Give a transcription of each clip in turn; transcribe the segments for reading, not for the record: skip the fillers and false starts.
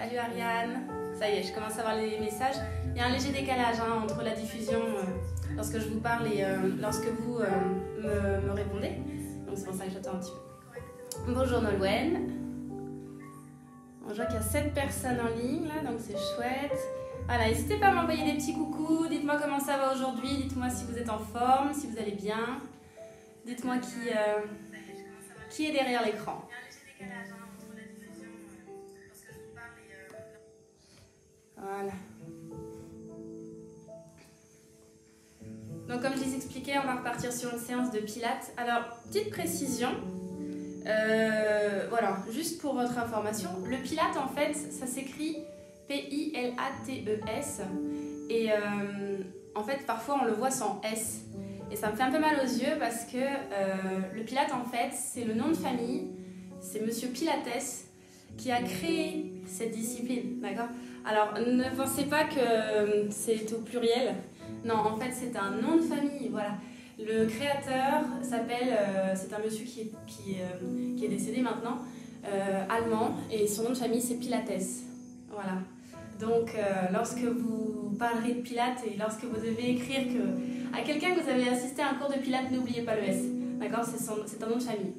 Salut Ariane. Ça y est, je commence à voir les messages. Il y a un léger décalage entre la diffusion lorsque je vous parle et lorsque vous me répondez. Donc c'est pour ça que j'attends un petit peu. Bonjour Nolwenn. Je vois qu'il y a 7 personnes en ligne là, donc c'est chouette. Voilà, n'hésitez pas à m'envoyer des petits coucous. Dites-moi comment ça va aujourd'hui. Dites-moi si vous êtes en forme, si vous allez bien. Dites-moi qui est derrière l'écran. Voilà. Donc comme je les expliquais, on va repartir sur une séance de pilates. Alors, petite précision, voilà, juste pour votre information, le pilates en fait, ça s'écrit P-I-L-A-T-E-S et en fait parfois on le voit sans S et ça me fait un peu mal aux yeux parce que le pilates en fait c'est le nom de famille, c'est Monsieur Pilates qui a créé cette discipline, d'accord? Alors, ne pensez pas que c'est au pluriel. Non, en fait, c'est un nom de famille, voilà. Le créateur s'appelle, c'est un monsieur qui est décédé maintenant, allemand, et son nom de famille, c'est Pilates. Voilà. Donc, lorsque vous parlerez de Pilates et lorsque vous devez écrire à quelqu'un que vous avez assisté à un cours de Pilates, n'oubliez pas le S. D'accord? C'est un nom de famille.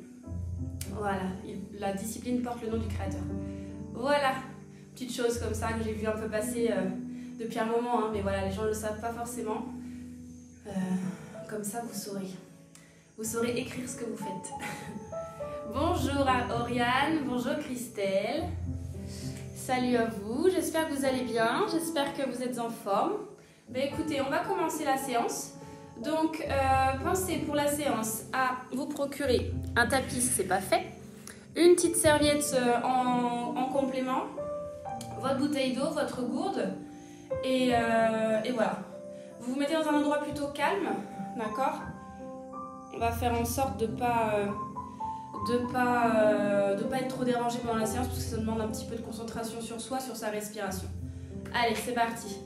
Voilà. La discipline porte le nom du créateur. Voilà. Petite chose comme ça que j'ai vu un peu passer depuis un moment, hein, mais voilà, les gens ne le savent pas forcément. Comme ça, vous saurez écrire ce que vous faites. Bonjour à Oriane, bonjour Christelle. Salut à vous, j'espère que vous allez bien, j'espère que vous êtes en forme. Ben, écoutez, on va commencer la séance. Donc, pensez pour la séance à vous procurer un tapis si ce n'est pas fait, une petite serviette en complément, votre bouteille d'eau, votre gourde, et voilà. Vous vous mettez dans un endroit plutôt calme, d'accord? On va faire en sorte de pas être trop dérangé pendant la séance, parce que ça demande un petit peu de concentration sur soi, sur sa respiration. Allez, c'est parti.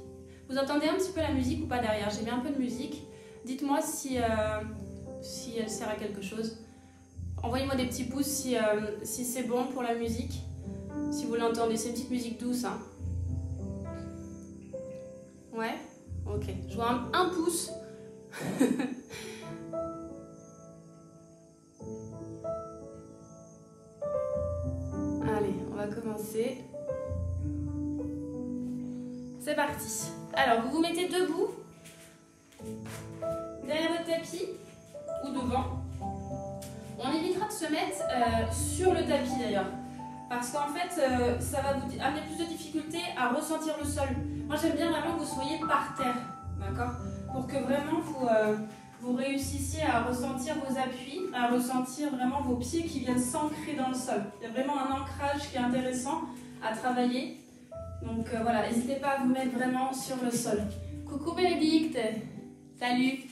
Vous entendez un petit peu la musique ou pas derrière? J'ai mis un peu de musique. Dites-moi si elle sert à quelque chose. Envoyez-moi des petits pouces si c'est bon pour la musique. Si vous l'entendez, c'est une petite musique douce. Hein. Ouais? Ok. Je vois un pouce. Allez, on va commencer. C'est parti. Alors, vous vous mettez debout, derrière votre tapis ou devant. On évitera de se mettre sur le tapis d'ailleurs. Parce qu'en fait, ça va vous amener plus de difficultés à ressentir le sol. Moi, j'aime bien vraiment que vous soyez par terre, d'accord? Pour que vraiment vous réussissiez à ressentir vos appuis, à ressentir vraiment vos pieds qui viennent s'ancrer dans le sol. Il y a vraiment un ancrage qui est intéressant à travailler. Donc voilà, n'hésitez pas à vous mettre vraiment sur le sol. Coucou Bénédicte, salut.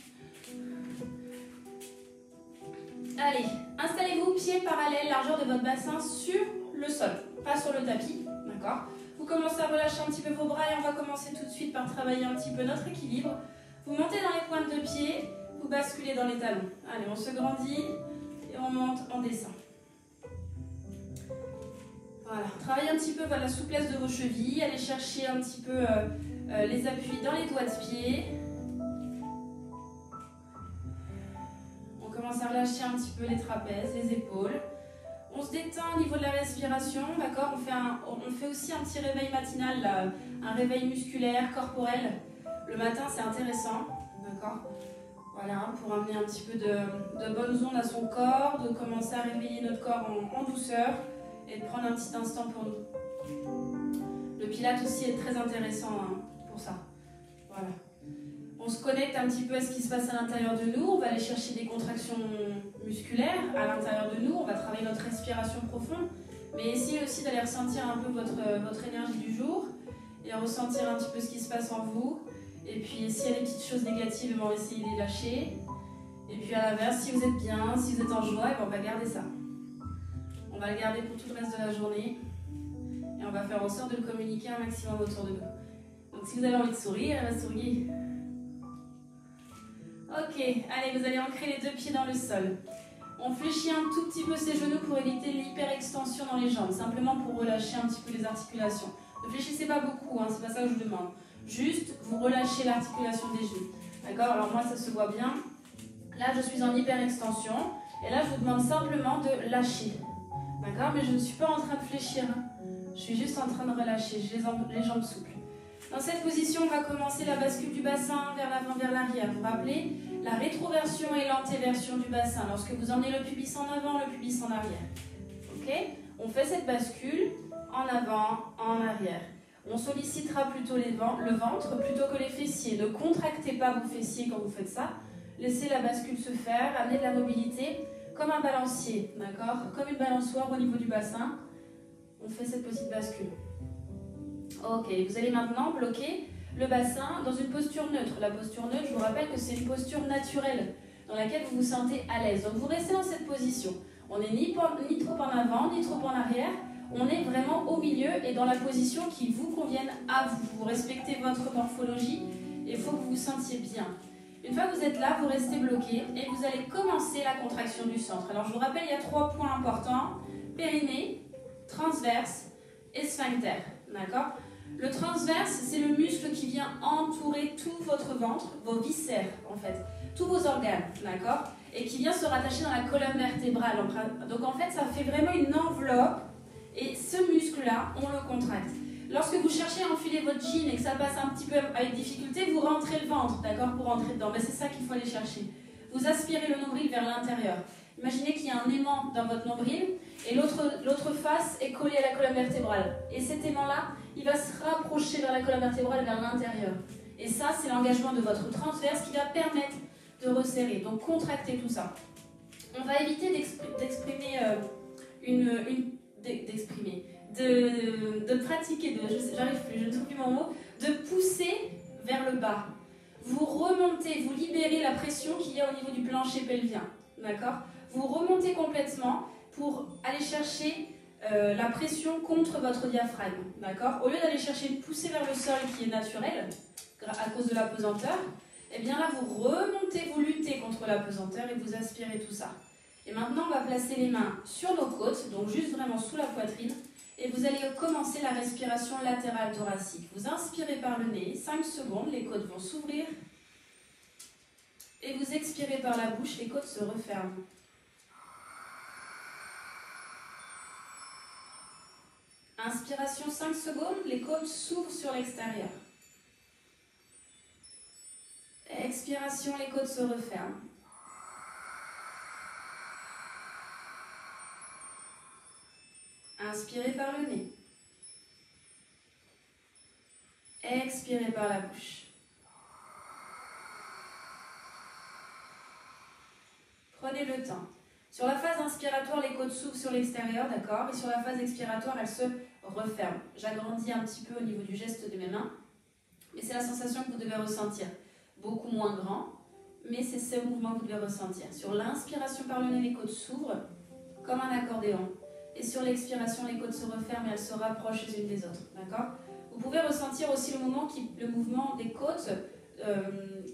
Allez, installez-vous pieds parallèles, largeur de votre bassin sur le sol, pas sur le tapis, d'accord? Vous commencez à relâcher un petit peu vos bras et on va commencer tout de suite par travailler un petit peu notre équilibre. Vous montez dans les pointes de pied, vous basculez dans les talons. Allez, on se grandit et on monte, on descend. Voilà, travaillez un petit peu la souplesse de vos chevilles, allez chercher un petit peu les appuis dans les doigts de pied. On commence à relâcher un petit peu les trapèzes, les épaules. On se détend au niveau de la respiration, d'accord? On fait aussi un petit réveil matinal, là, un réveil musculaire, corporel. Le matin, c'est intéressant, d'accord? Voilà, pour amener un petit peu de bonnes ondes à son corps, de commencer à réveiller notre corps en douceur et de prendre un petit instant pour nous. Le pilates aussi est très intéressant pour ça. Voilà. On se connecte un petit peu à ce qui se passe à l'intérieur de nous, on va aller chercher des contractions musculaires à l'intérieur de nous, on va travailler notre respiration profonde, mais essayez aussi d'aller ressentir un peu votre énergie du jour et ressentir un petit peu ce qui se passe en vous. Et puis s'il y a des petites choses négatives, on va essayer de les lâcher. Et puis à l'inverse, si vous êtes bien, si vous êtes en joie, on va garder ça. On va le garder pour tout le reste de la journée et on va faire en sorte de le communiquer un maximum autour de nous. Donc si vous avez envie de sourire, souriez. Ok, allez, vous allez ancrer les deux pieds dans le sol. On fléchit un tout petit peu ses genoux pour éviter l'hyperextension dans les jambes, simplement pour relâcher un petit peu les articulations. Ne Réfléchissez pas beaucoup, hein, c'est pas ça que je demande. Juste, vous relâchez l'articulation des genoux. D'accord? Alors moi, ça se voit bien. Là, je suis en hyper-extension. Et là, je vous demande simplement de lâcher. D'accord? Mais je ne suis pas en train de fléchir. Hein. Je suis juste en train de relâcher. J'ai les jambes souples. Dans cette position, on va commencer la bascule du bassin vers l'avant, vers l'arrière. Vous vous rappelez? La rétroversion et l'antéversion du bassin. Lorsque vous emmenez le pubis en avant, le pubis en arrière. Ok? On fait cette bascule en avant, en arrière. On sollicitera plutôt le ventre plutôt que les fessiers. Ne contractez pas vos fessiers quand vous faites ça. Laissez la bascule se faire, amenez de la mobilité comme un balancier, d'accord? Comme une balançoire au niveau du bassin. On fait cette petite bascule. Ok, vous allez maintenant bloquer le bassin dans une posture neutre. La posture neutre, je vous rappelle que c'est une posture naturelle dans laquelle vous vous sentez à l'aise. Donc vous restez dans cette position. On n'est ni trop en avant, ni trop en arrière. On est vraiment au milieu et dans la position qui vous convienne à vous. Vous respectez votre morphologie et il faut que vous vous sentiez bien. Une fois que vous êtes là, vous restez bloqué et vous allez commencer la contraction du centre. Alors je vous rappelle, il y a 3 points importants. Périnée, transverse et sphincter. D'accord? Le transverse, c'est le muscle qui vient entourer tout votre ventre, vos viscères en fait, tous vos organes, d'accord? Et qui vient se rattacher dans la colonne vertébrale. Donc en fait, ça fait vraiment une enveloppe et ce muscle-là, on le contracte. Lorsque vous cherchez à enfiler votre jean et que ça passe un petit peu avec difficulté, vous rentrez le ventre, d'accord, pour rentrer dedans. Mais c'est ça qu'il faut aller chercher. Vous aspirez le nombril vers l'intérieur. Imaginez qu'il y a un aimant dans votre nombril et l'autre face est collée à la colonne vertébrale. Et cet aimant-là, il va se rapprocher vers la colonne vertébrale, vers l'intérieur. Et ça, c'est l'engagement de votre transverse qui va permettre de resserrer. Donc, contractez tout ça. On va éviter d'exprimer de pratiquer, j'arrive plus, je ne trouve plus mon mot, de pousser vers le bas. Vous remontez, vous libérez la pression qu'il y a au niveau du plancher pelvien. D'accord? Vous remontez complètement pour aller chercher la pression contre votre diaphragme. D'accord? Au lieu d'aller chercher une poussée vers le sol qui est naturelle, à cause de la pesanteur, et bien là vous remontez, vous luttez contre la pesanteur et vous aspirez tout ça. Et maintenant on va placer les mains sur nos côtes, donc juste vraiment sous la poitrine, et vous allez commencer la respiration latérale thoracique. Vous inspirez par le nez, 5 secondes, les côtes vont s'ouvrir, et vous expirez par la bouche, les côtes se referment. Inspiration 5 secondes, les côtes s'ouvrent sur l'extérieur. Expiration, les côtes se referment. Inspirez par le nez. Expirez par la bouche. Prenez le temps. Sur la phase inspiratoire, les côtes s'ouvrent sur l'extérieur, d'accord? Et sur la phase expiratoire, elles se referment. J'agrandis un petit peu au niveau du geste de mes mains, mais c'est la sensation que vous devez ressentir. Beaucoup moins grand, mais c'est ce mouvement que vous devez ressentir. Sur l'inspiration par le nez, les côtes s'ouvrent comme un accordéon. Et sur l'expiration, les côtes se referment et elles se rapprochent les unes des autres. D'accord? Vous pouvez ressentir aussi le mouvement des côtes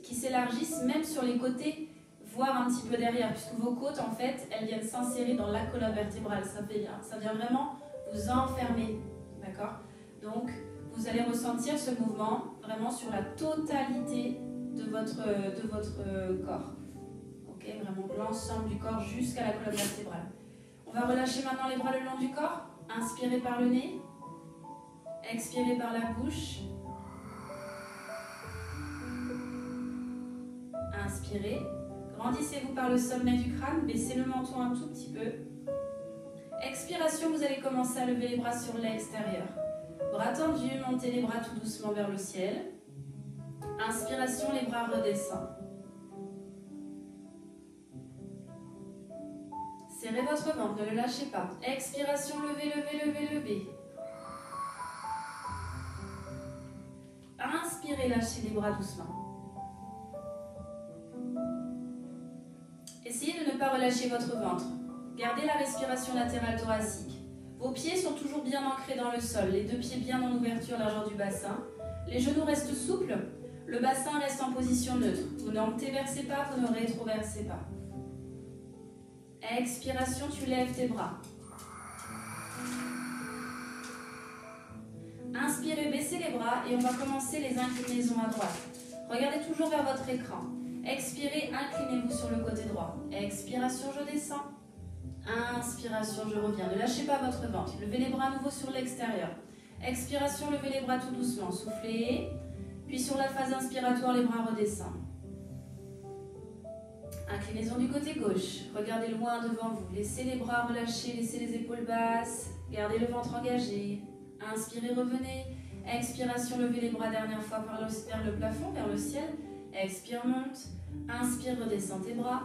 qui s'élargissent même sur les côtés, voire un petit peu derrière, puisque vos côtes, en fait, elles viennent s'insérer dans la colonne vertébrale. Ça vient vraiment vous enfermer. D'accord? Donc, vous allez ressentir ce mouvement vraiment sur la totalité de votre corps. Ok? Vraiment l'ensemble du corps jusqu'à la colonne vertébrale. On va relâcher maintenant les bras le long du corps. Inspirez par le nez. Expirez par la bouche. Inspirez. Grandissez-vous par le sommet du crâne. Baissez le menton un tout petit peu. Expiration, vous allez commencer à lever les bras sur l'extérieur. Bras tendus, montez les bras tout doucement vers le ciel. Inspiration, les bras redescendent. Serrez votre ventre, ne le lâchez pas. Expiration, levez, levez, levez, levez. Inspirez, lâchez les bras doucement. Essayez de ne pas relâcher votre ventre. Gardez la respiration latérale thoracique. Vos pieds sont toujours bien ancrés dans le sol, les 2 pieds bien en ouverture, largeur du bassin. Les genoux restent souples, le bassin reste en position neutre. Vous n'antéversez pas, vous ne rétroversez pas. Expiration, tu lèves tes bras. Inspirez, baissez les bras et on va commencer les inclinaisons à droite. Regardez toujours vers votre écran. Expirez, inclinez-vous sur le côté droit. Expiration, je descends. Inspiration, je reviens. Ne lâchez pas votre ventre. Levez les bras à nouveau sur l'extérieur. Expiration, levez les bras tout doucement. Soufflez. Puis sur la phase inspiratoire, les bras redescendent. Inclinaison du côté gauche. Regardez loin devant vous. Laissez les bras relâchés, laissez les épaules basses. Gardez le ventre engagé. Inspirez, revenez. Expiration, levez les bras dernière fois vers le plafond, vers le ciel. Expire, monte. Inspire, redescends tes bras.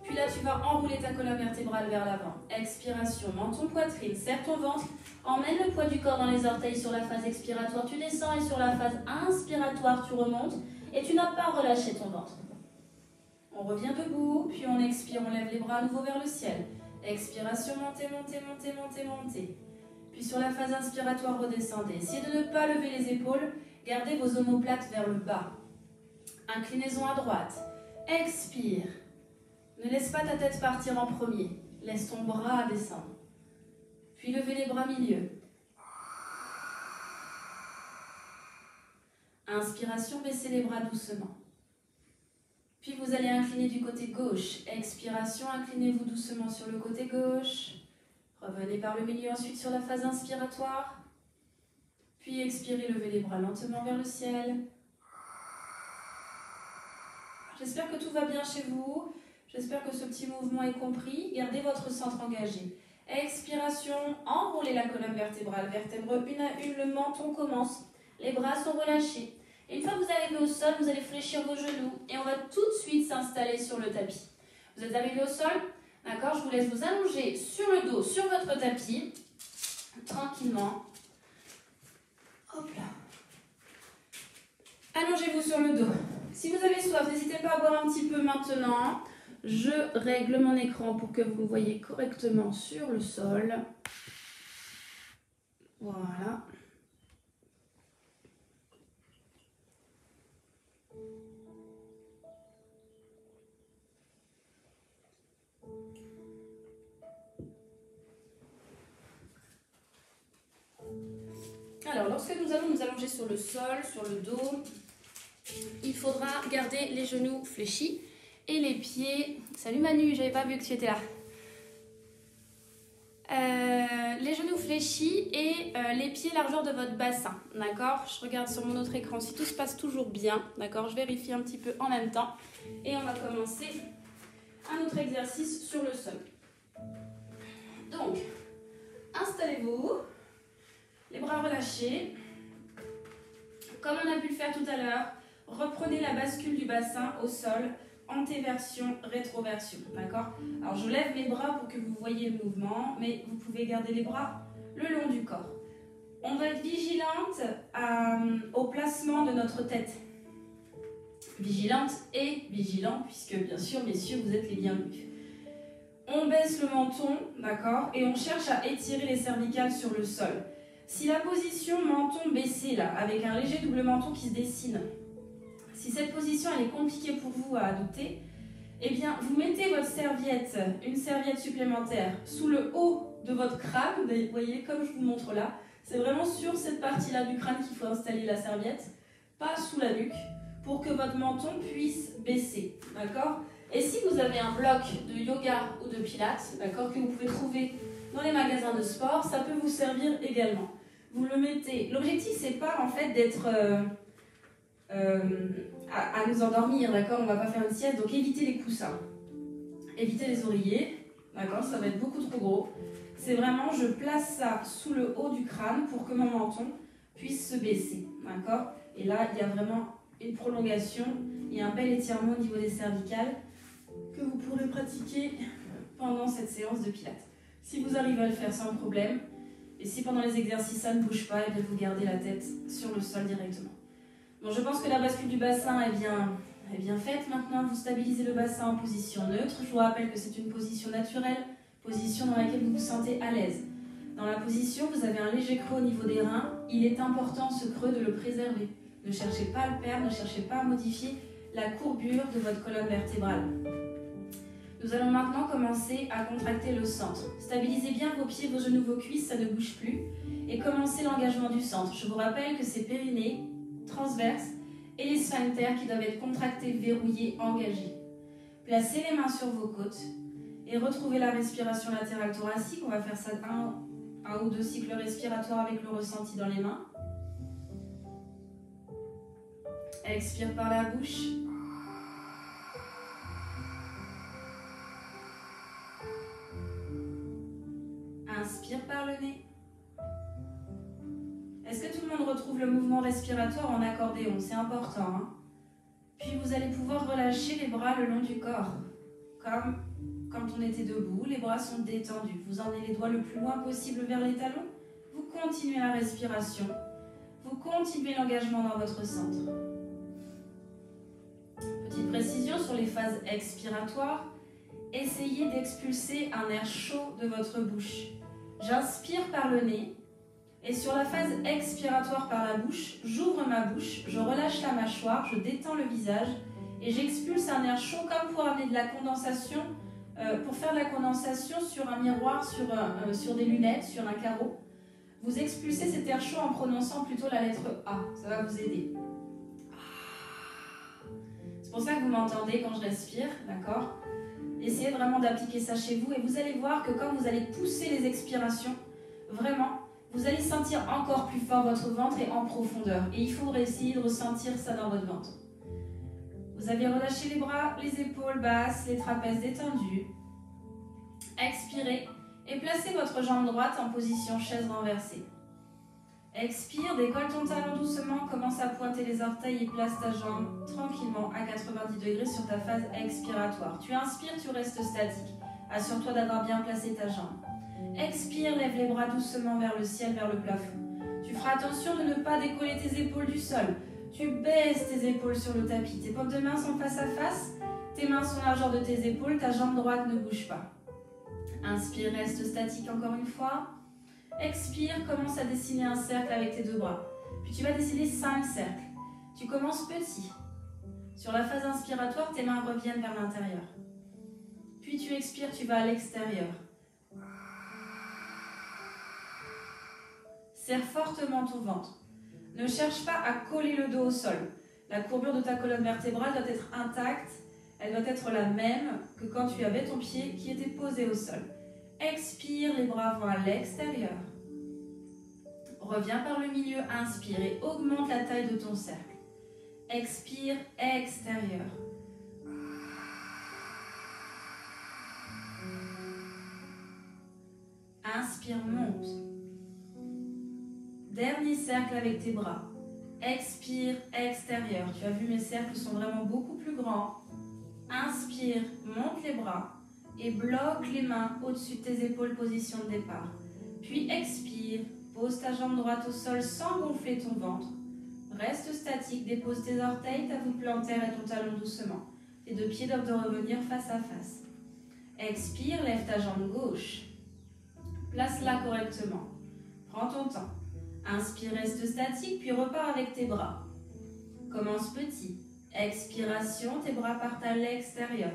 Puis là, tu vas enrouler ta colonne vertébrale vers l'avant. Expiration, menton, poitrine, serre ton ventre. Emmène le poids du corps dans les orteils sur la phase expiratoire. Tu descends et sur la phase inspiratoire, tu remontes. Et tu n'as pas relâché ton ventre. On revient debout, puis on expire, on lève les bras à nouveau vers le ciel. Expiration, montez, montez, montez, montez, montez. Puis sur la phase inspiratoire, redescendez. Essayez de ne pas lever les épaules. Gardez vos omoplates vers le bas. Inclinaison à droite. Expire. Ne laisse pas ta tête partir en premier. Laisse ton bras descendre. Puis levez les bras milieu. Inspiration, baissez les bras doucement. Puis vous allez incliner du côté gauche. Expiration, inclinez-vous doucement sur le côté gauche. Revenez par le milieu ensuite sur la phase inspiratoire. Puis expirez, levez les bras lentement vers le ciel. J'espère que tout va bien chez vous. J'espère que ce petit mouvement est compris. Gardez votre centre engagé. Expiration, enroulez la colonne vertébrale. Vertèbre une à une, le menton commence. Les bras sont relâchés. Et une fois que vous arrivez au sol, vous allez fléchir vos genoux. Et on va tout de suite s'installer sur le tapis. Vous êtes arrivé au sol? D'accord, je vous laisse vous allonger sur le dos, sur votre tapis. Tranquillement. Hop là. Allongez-vous sur le dos. Si vous avez soif, n'hésitez pas à boire un petit peu maintenant. Je règle mon écran pour que vous me voyez correctement sur le sol. Voilà. Alors, lorsque nous allons nous allonger sur le sol, sur le dos, il faudra garder les genoux fléchis et les pieds... Salut Manu, j'avais pas vu que tu étais là. Les genoux fléchis et les pieds largeur de votre bassin, d'accord? Je regarde sur mon autre écran si tout se passe toujours bien, d'accord? Je vérifie un petit peu en même temps et on va commencer un autre exercice sur le sol. Donc, installez-vous, les bras relâchés. Comme on a pu le faire tout à l'heure, reprenez la bascule du bassin au sol, antéversion, rétroversion, d'accord? Alors je lève les bras pour que vous voyez le mouvement, mais vous pouvez garder les bras le long du corps. On va être vigilante au placement de notre tête. Vigilante et vigilant, puisque bien sûr, messieurs, vous êtes les bienvenus. On baisse le menton, d'accord? Et on cherche à étirer les cervicales sur le sol. Si la position menton baissé, là, avec un léger double menton qui se dessine, si cette position elle est compliquée pour vous à adopter, eh bien, vous mettez votre serviette, une serviette supplémentaire, sous le haut de votre crâne. Vous voyez, comme je vous montre là, c'est vraiment sur cette partie-là du crâne qu'il faut installer la serviette, pas sous la nuque, pour que votre menton puisse baisser, d'accord? Et si vous avez un bloc de yoga ou de pilates, d'accord, que vous pouvez trouver dans les magasins de sport, ça peut vous servir également. Vous le mettez. L'objectif, c'est pas en fait d'être à nous endormir, d'accord? On va pas faire une sieste, donc évitez les coussins, évitez les oreillers, d'accord? Ça va être beaucoup trop gros. C'est vraiment, je place ça sous le haut du crâne pour que mon menton puisse se baisser, d'accord? Et là, il y a vraiment une prolongation, il y a un bel étirement au niveau des cervicales que vous pourrez pratiquer pendant cette séance de pilates. Si vous arrivez à le faire sans problème, et si pendant les exercices ça ne bouge pas, et bien vous gardez la tête sur le sol directement. Bon, je pense que la bascule du bassin est bien faite. Maintenant, vous stabilisez le bassin en position neutre. Je vous rappelle que c'est une position naturelle, position dans laquelle vous vous sentez à l'aise. Dans la position, vous avez un léger creux au niveau des reins. Il est important, ce creux, de le préserver. Ne cherchez pas à le perdre, ne cherchez pas à modifier la courbure de votre colonne vertébrale. Nous allons maintenant commencer à contracter le centre. Stabilisez bien vos pieds, vos genoux, vos cuisses, ça ne bouge plus. Et commencez l'engagement du centre. Je vous rappelle que c'est périnée, transverse et les sphincters qui doivent être contractés, verrouillés, engagés. Placez les mains sur vos côtes et retrouvez la respiration latérale thoracique. On va faire ça un ou deux cycles respiratoires avec le ressenti dans les mains. Expire par la bouche. Inspire par le nez. Est-ce que tout le monde retrouve le mouvement respiratoire en accordéon? C'est important, hein? Puis vous allez pouvoir relâcher les bras le long du corps. Comme quand on était debout, les bras sont détendus. Vous emmenez les doigts le plus loin possible vers les talons. Vous continuez la respiration. Vous continuez l'engagement dans votre centre. Petite précision sur les phases expiratoires. Essayez d'expulser un air chaud de votre bouche. J'inspire par le nez et sur la phase expiratoire par la bouche, j'ouvre ma bouche, je relâche la mâchoire, je détends le visage et j'expulse un air chaud comme pour amener de la condensation, pour faire de la condensation sur un miroir, sur des lunettes, sur un carreau. Vous expulsez cet air chaud en prononçant plutôt la lettre A, ça va vous aider. C'est pour ça que vous m'entendez quand je respire, d'accord ? Essayez vraiment d'appliquer ça chez vous et vous allez voir que quand vous allez pousser les expirations, vraiment, vous allez sentir encore plus fort votre ventre et en profondeur. Et il faut essayer de ressentir ça dans votre ventre. Vous avez relâché les bras, les épaules basses, les trapèzes détendus. Expirez et placez votre jambe droite en position chaise renversée. Expire, décolle ton talon doucement, commence à pointer les orteils et place ta jambe tranquillement à 90 degrés sur ta phase expiratoire. Tu inspires, tu restes statique. Assure-toi d'avoir bien placé ta jambe. Expire, lève les bras doucement vers le ciel, vers le plafond. Tu feras attention de ne pas décoller tes épaules du sol. Tu baisses tes épaules sur le tapis. Tes paumes de main sont face à face. Tes mains sont la largeur de tes épaules. Ta jambe droite ne bouge pas. Inspire, reste statique encore une fois. Expire, commence à dessiner un cercle avec tes deux bras. Puis tu vas dessiner 5 cercles. Tu commences petit. Sur la phase inspiratoire, tes mains reviennent vers l'intérieur. Puis tu expires, tu vas à l'extérieur. Serre fortement ton ventre. Ne cherche pas à coller le dos au sol. La courbure de ta colonne vertébrale doit être intacte. Elle doit être la même que quand tu avais ton pied qui était posé au sol. Expire, les bras vont à l'extérieur. Reviens par le milieu, inspire et augmente la taille de ton cercle. Expire, extérieur. Inspire, monte. Dernier cercle avec tes bras. Expire, extérieur. Tu as vu, mes cercles sont vraiment beaucoup plus grands. Inspire, monte les bras et bloque les mains au-dessus de tes épaules, position de départ. Puis expire, pose ta jambe droite au sol sans gonfler ton ventre. Reste statique, dépose tes orteils, ta voûte plantaire et ton talon doucement. Tes deux pieds doivent revenir face à face. Expire, lève ta jambe gauche. Place-la correctement. Prends ton temps. Inspire, reste statique, puis repars avec tes bras. Commence petit. Expiration, tes bras partent à l'extérieur.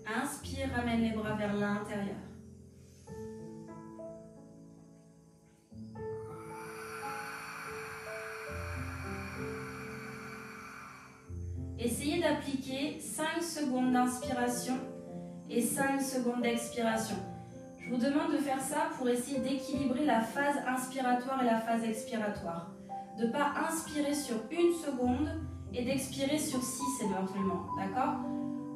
Inspire, ramène les bras vers l'intérieur. Essayez d'appliquer 5 secondes d'inspiration et 5 secondes d'expiration. Je vous demande de faire ça pour essayer d'équilibrer la phase inspiratoire et la phase expiratoire. De ne pas inspirer sur 1 seconde et d'expirer sur 6 éventuellement. D'accord ?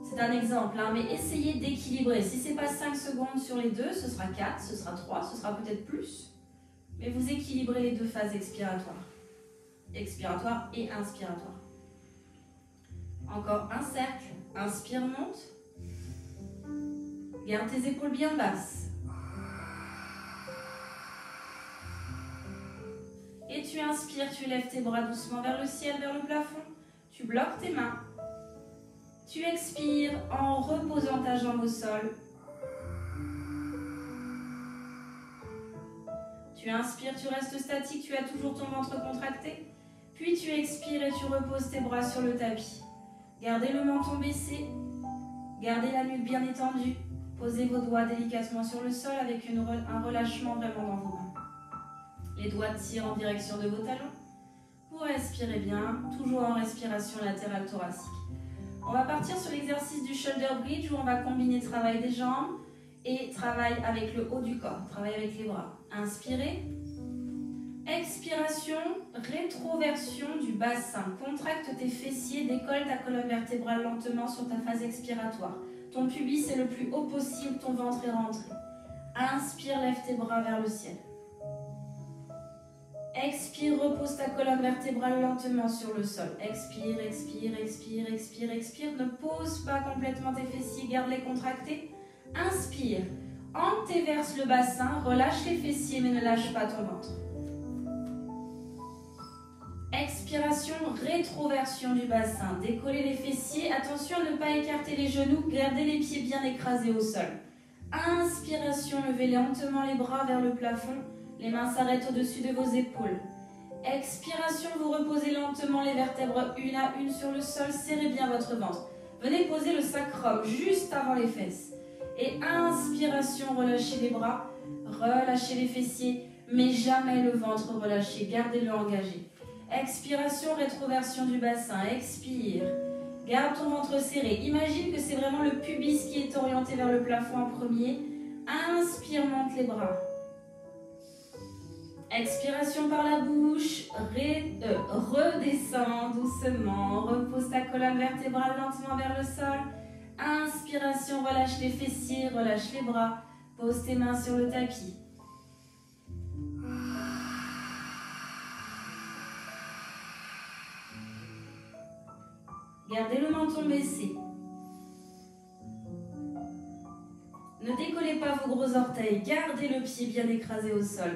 C'est un exemple, hein, mais essayez d'équilibrer. Si ce n'est pas 5 secondes sur les deux, ce sera 4, ce sera 3, ce sera peut-être plus. Mais vous équilibrez les deux phases expiratoires. Expiratoire et inspiratoire. Encore un cercle. Inspire, monte. Garde tes épaules bien basses. Et tu inspires, tu lèves tes bras doucement vers le ciel, vers le plafond. Tu bloques tes mains. Tu expires en reposant ta jambe au sol. Tu inspires, tu restes statique, tu as toujours ton ventre contracté. Puis tu expires et tu reposes tes bras sur le tapis. Gardez le menton baissé. Gardez la nuque bien étendue. Posez vos doigts délicatement sur le sol avec un relâchement vraiment dans vos mains. Les doigts tirent en direction de vos talons. Vous respirez bien, toujours en respiration latérale thoracique. On va partir sur l'exercice du shoulder bridge où on va combiner travail des jambes et travail avec le haut du corps, travail avec les bras. Inspirez. Expiration, rétroversion du bassin. Contracte tes fessiers, décolle ta colonne vertébrale lentement sur ta phase expiratoire. Ton pubis est le plus haut possible, ton ventre est rentré. Inspire, lève tes bras vers le ciel. Expire, repose ta colonne vertébrale lentement sur le sol. Expire, expire, expire, expire, expire. Ne pose pas complètement tes fessiers, garde-les contractés. Inspire, antéverse le bassin, relâche les fessiers mais ne lâche pas ton ventre. Expiration, rétroversion du bassin. Décollez les fessiers. Attention à ne pas écarter les genoux. Gardez les pieds bien écrasés au sol. Inspiration, levez lentement les bras vers le plafond. Les mains s'arrêtent au-dessus de vos épaules. Expiration, vous reposez lentement les vertèbres une à une sur le sol. Serrez bien votre ventre. Venez poser le sacrum juste avant les fesses. Et inspiration, relâchez les bras. Relâchez les fessiers. Mais jamais le ventre relâché. Gardez-le engagé. Expiration, rétroversion du bassin. Expire. Garde ton ventre serré. Imagine que c'est vraiment le pubis qui est orienté vers le plafond en premier. Inspire, monte les bras. Expiration par la bouche. Redescends doucement. Repose ta colonne vertébrale lentement vers le sol. Inspiration, relâche les fessiers, relâche les bras. Pose tes mains sur le tapis. Gardez le menton baissé. Ne décollez pas vos gros orteils. Gardez le pied bien écrasé au sol.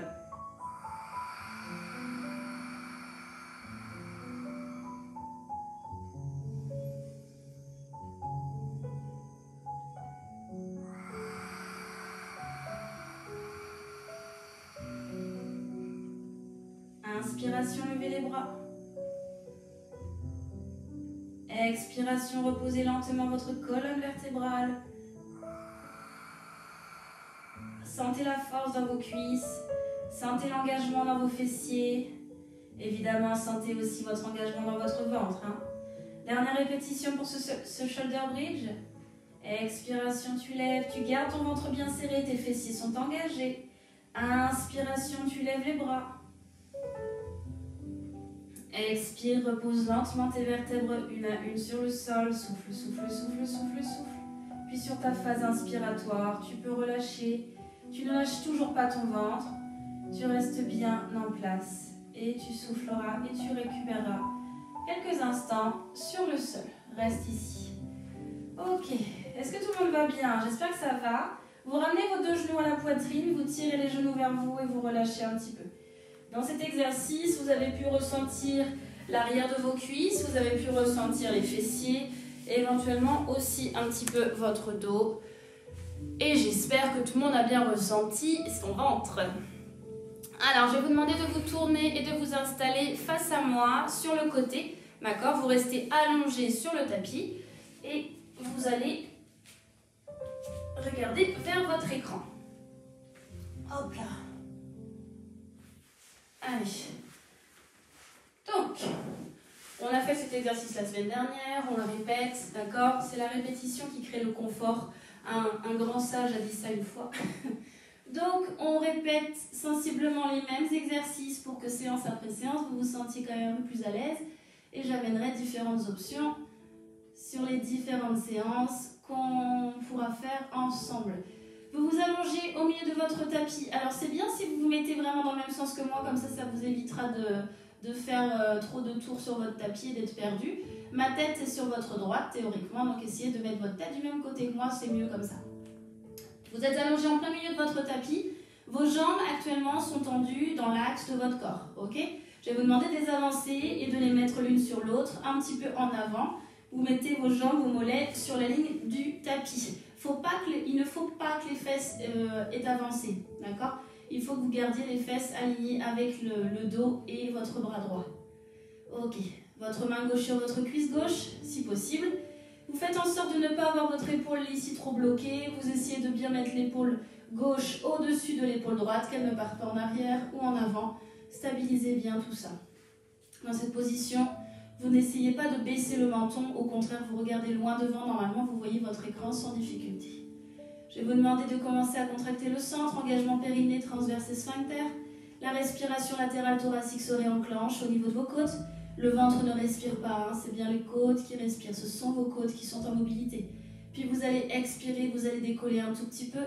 Inspiration, levez les bras. Expiration, reposez lentement votre colonne vertébrale. Sentez la force dans vos cuisses. Sentez l'engagement dans vos fessiers. Évidemment, sentez aussi votre engagement dans votre ventre. Dernière répétition pour ce shoulder bridge. Expiration, tu lèves. Tu gardes ton ventre bien serré. Tes fessiers sont engagés. Inspiration, tu lèves les bras. Expire, repose lentement tes vertèbres une à une sur le sol. Souffle, souffle, souffle, souffle, souffle. Puis sur ta phase inspiratoire, tu peux relâcher. Tu ne lâches toujours pas ton ventre. Tu restes bien en place. Et tu souffleras et tu récupéreras quelques instants sur le sol. Reste ici. Ok. Est-ce que tout le monde va bien? J'espère que ça va. Vous ramenez vos deux genoux à la poitrine. Vous tirez les genoux vers vous et vous relâchez un petit peu. Dans cet exercice, vous avez pu ressentir l'arrière de vos cuisses, vous avez pu ressentir les fessiers, et éventuellement aussi un petit peu votre dos. Et j'espère que tout le monde a bien ressenti son ventre. Alors, je vais vous demander de vous tourner et de vous installer face à moi, sur le côté. D'accord? Vous restez allongé sur le tapis et vous allez regarder vers votre écran. Hop là. Allez, donc, on a fait cet exercice la semaine dernière, on le répète, d'accord? C'est la répétition qui crée le confort. Un grand sage a dit ça une fois. Donc, on répète sensiblement les mêmes exercices pour que séance après séance, vous vous sentiez quand même un peu plus à l'aise. Et j'amènerai différentes options sur les différentes séances qu'on pourra faire ensemble. Vous vous allongez au milieu de votre tapis. Alors c'est bien si vous vous mettez vraiment dans le même sens que moi, comme ça vous évitera de faire trop de tours sur votre tapis et d'être perdu. Ma tête est sur votre droite théoriquement, donc essayez de mettre votre tête du même côté que moi, c'est mieux comme ça. Vous êtes allongé en plein milieu de votre tapis. Vos jambes actuellement sont tendues dans l'axe de votre corps, ok? Je vais vous demander de les avancer et de les mettre l'une sur l'autre, un petit peu en avant. Vous mettez vos jambes, vos mollets sur la ligne du tapis. Il ne faut pas que les fesses aient avancé, d'accord? Il faut que vous gardiez les fesses alignées avec le dos et votre bras droit. Ok, Votre main gauche sur votre cuisse gauche, si possible. Vous faites en sorte de ne pas avoir votre épaule ici trop bloquée. Vous essayez de bien mettre l'épaule gauche au-dessus de l'épaule droite, qu'elle ne parte pas en arrière ou en avant. Stabilisez bien tout ça. Dans cette position, vous n'essayez pas de baisser le menton. Au contraire, vous regardez loin devant. Normalement, vous voyez votre écran sans difficulté. Je vais vous demander de commencer à contracter le centre, engagement périnée, transverse et sphincter. La respiration latérale thoracique se réenclenche au niveau de vos côtes. Le ventre ne respire pas, hein, c'est bien les côtes qui respirent, ce sont vos côtes qui sont en mobilité. Puis vous allez expirer, vous allez décoller un tout petit peu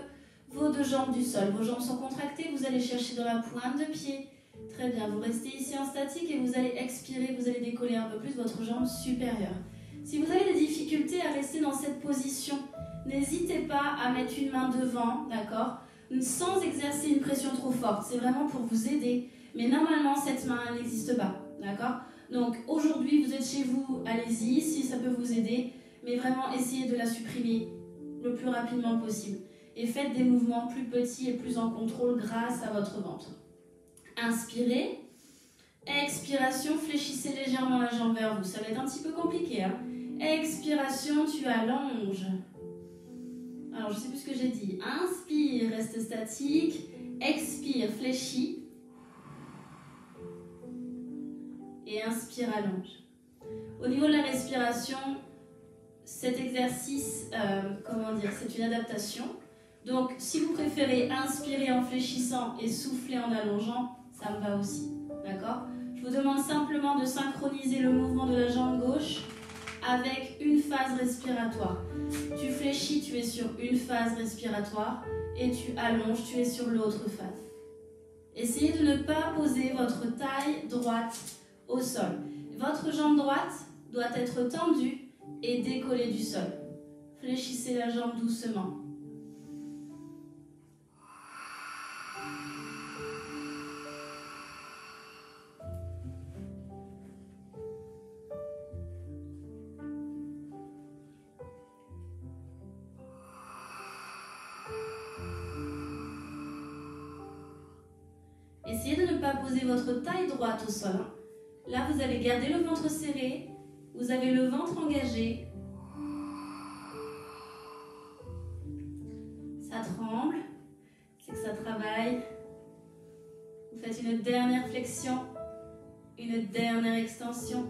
vos deux jambes du sol. Vos jambes sont contractées, vous allez chercher dans la pointe de pied. Très bien, vous restez ici en statique et vous allez expirer, vous allez décoller un peu plus votre jambe supérieure. Si vous avez des difficultés à rester dans cette position, n'hésitez pas à mettre une main devant, d'accord, sans exercer une pression trop forte. C'est vraiment pour vous aider, mais normalement cette main n'existe pas, d'accord. Donc aujourd'hui vous êtes chez vous, allez-y si ça peut vous aider, mais vraiment essayez de la supprimer le plus rapidement possible. Et faites des mouvements plus petits et plus en contrôle grâce à votre ventre. Inspirez, expiration, fléchissez légèrement la jambe vers vous. Ça va être un petit peu compliqué, hein. Expiration, tu allonges. Alors je sais plus ce que j'ai dit. Inspire, reste statique. Expire, fléchis. Et inspire, allonge. Au niveau de la respiration, cet exercice, c'est une adaptation. Donc, si vous préférez inspirer en fléchissant et souffler en allongeant, ça me va aussi. D'accord? Je vous demande simplement de synchroniser le mouvement de la jambe gauche avec une phase respiratoire. Tu fléchis, tu es sur une phase respiratoire et tu allonges, tu es sur l'autre phase. Essayez de ne pas poser votre taille droite au sol. Votre jambe droite doit être tendue et décollée du sol. Fléchissez la jambe doucement. Essayez de ne pas poser votre taille droite au sol. Là, vous allez garder le ventre serré, vous avez le ventre engagé. Ça tremble, c'est que ça travaille. Vous faites une dernière flexion, une dernière extension.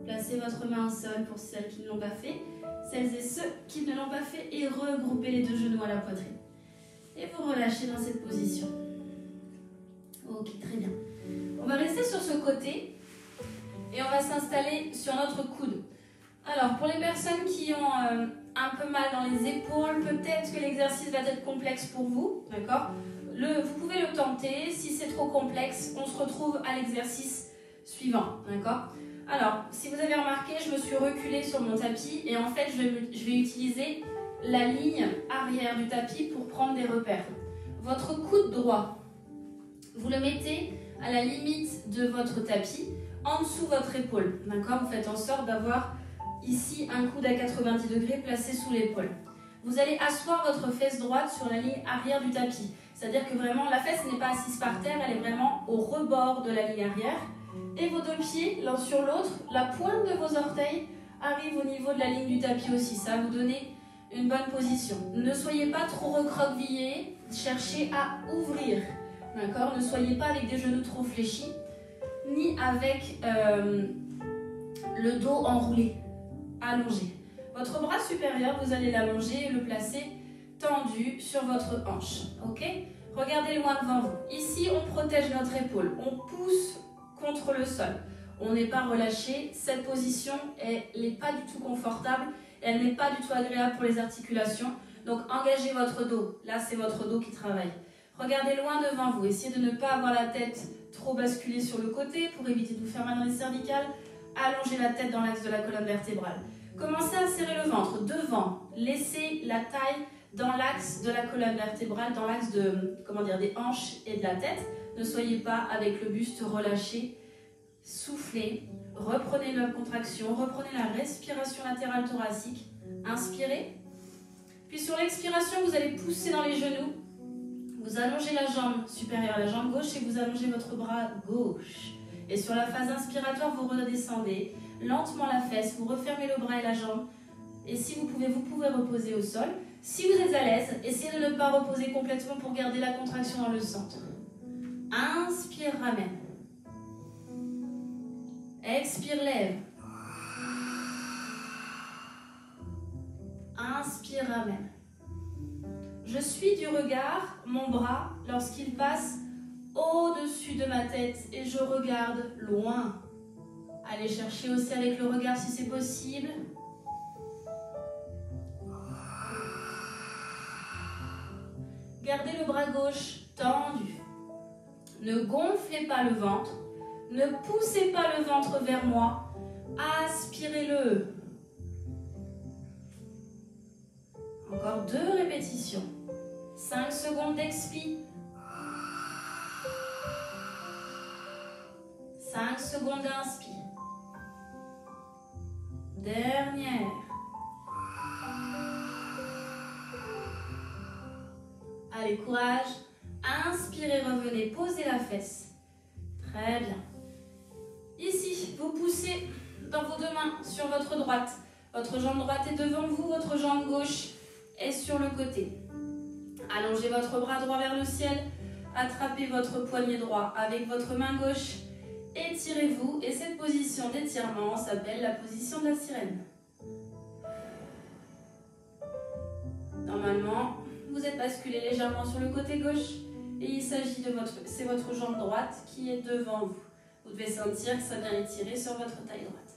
Placez votre main au sol pour celles qui ne l'ont pas fait, celles et ceux qui ne l'ont pas fait, et regroupez les deux genoux à la poitrine. Et vous relâchez dans cette position. Ok, très bien. On va rester sur ce côté et on va s'installer sur notre coude. Alors, pour les personnes qui ont un peu mal dans les épaules, peut-être que l'exercice va être complexe pour vous, d'accord ? Vous pouvez le tenter. Si c'est trop complexe, on se retrouve à l'exercice suivant, d'accord ? Alors, si vous avez remarqué, je me suis reculée sur mon tapis et en fait, je vais utiliser la ligne arrière du tapis pour prendre des repères. Votre coude droit, vous le mettez à la limite de votre tapis, en dessous de votre épaule. D'accord ? Vous faites en sorte d'avoir ici un coude à 90 degrés placé sous l'épaule. Vous allez asseoir votre fesse droite sur la ligne arrière du tapis. C'est-à-dire que vraiment, la fesse n'est pas assise par terre, elle est vraiment au rebord de la ligne arrière. Et vos deux pieds, l'un sur l'autre, la pointe de vos orteils arrive au niveau de la ligne du tapis aussi. Ça va vous donner une bonne position. Ne soyez pas trop recroquevillés, cherchez à ouvrir. D'accord ? Ne soyez pas avec des genoux trop fléchis, ni avec le dos enroulé, allongé. Votre bras supérieur, vous allez l'allonger et le placer tendu sur votre hanche. Ok ? Regardez loin devant vous. Ici, on protège notre épaule. On pousse contre le sol. On n'est pas relâché. Cette position, elle n'est pas du tout confortable. Elle n'est pas du tout agréable pour les articulations. Donc, engagez votre dos. Là, c'est votre dos qui travaille. Regardez loin devant vous. Essayez de ne pas avoir la tête trop basculée sur le côté pour éviter de vous faire mal dans les cervicales. Allongez la tête dans l'axe de la colonne vertébrale. Commencez à serrer le ventre devant. Laissez la taille dans l'axe de la colonne vertébrale, dans l'axe des hanches et de la tête. Ne soyez pas avec le buste relâché. Soufflez. Reprenez la contraction. Reprenez la respiration latérale thoracique. Inspirez. Puis sur l'expiration, vous allez pousser dans les genoux. Vous allongez la jambe supérieure à la jambe gauche et vous allongez votre bras gauche. Et sur la phase inspiratoire, vous redescendez lentement la fesse, vous refermez le bras et la jambe. Et si vous pouvez reposer au sol. Si vous êtes à l'aise, essayez de ne pas reposer complètement pour garder la contraction dans le centre. Inspire, ramène. Expire, lève. Inspire, ramène. Je suis du regard mon bras lorsqu'il passe au-dessus de ma tête et je regarde loin. Allez chercher aussi avec le regard si c'est possible. Gardez le bras gauche tendu. Ne gonflez pas le ventre. Ne poussez pas le ventre vers moi. Aspirez-le. Encore 2 répétitions. 5 secondes d'expi. 5 secondes d'inspi. Dernière. Allez, courage. Inspirez, revenez, posez la fesse. Très bien. Ici, vous poussez dans vos 2 mains sur votre droite. Votre jambe droite est devant vous, votre jambe gauche est sur le côté. Allongez votre bras droit vers le ciel. Attrapez votre poignet droit avec votre main gauche. Étirez-vous et cette position d'étirement s'appelle la position de la sirène. Normalement, vous êtes basculé légèrement sur le côté gauche et il s'agit de c'est votre jambe droite qui est devant vous. Vous devez sentir que ça vient étirer sur votre taille droite.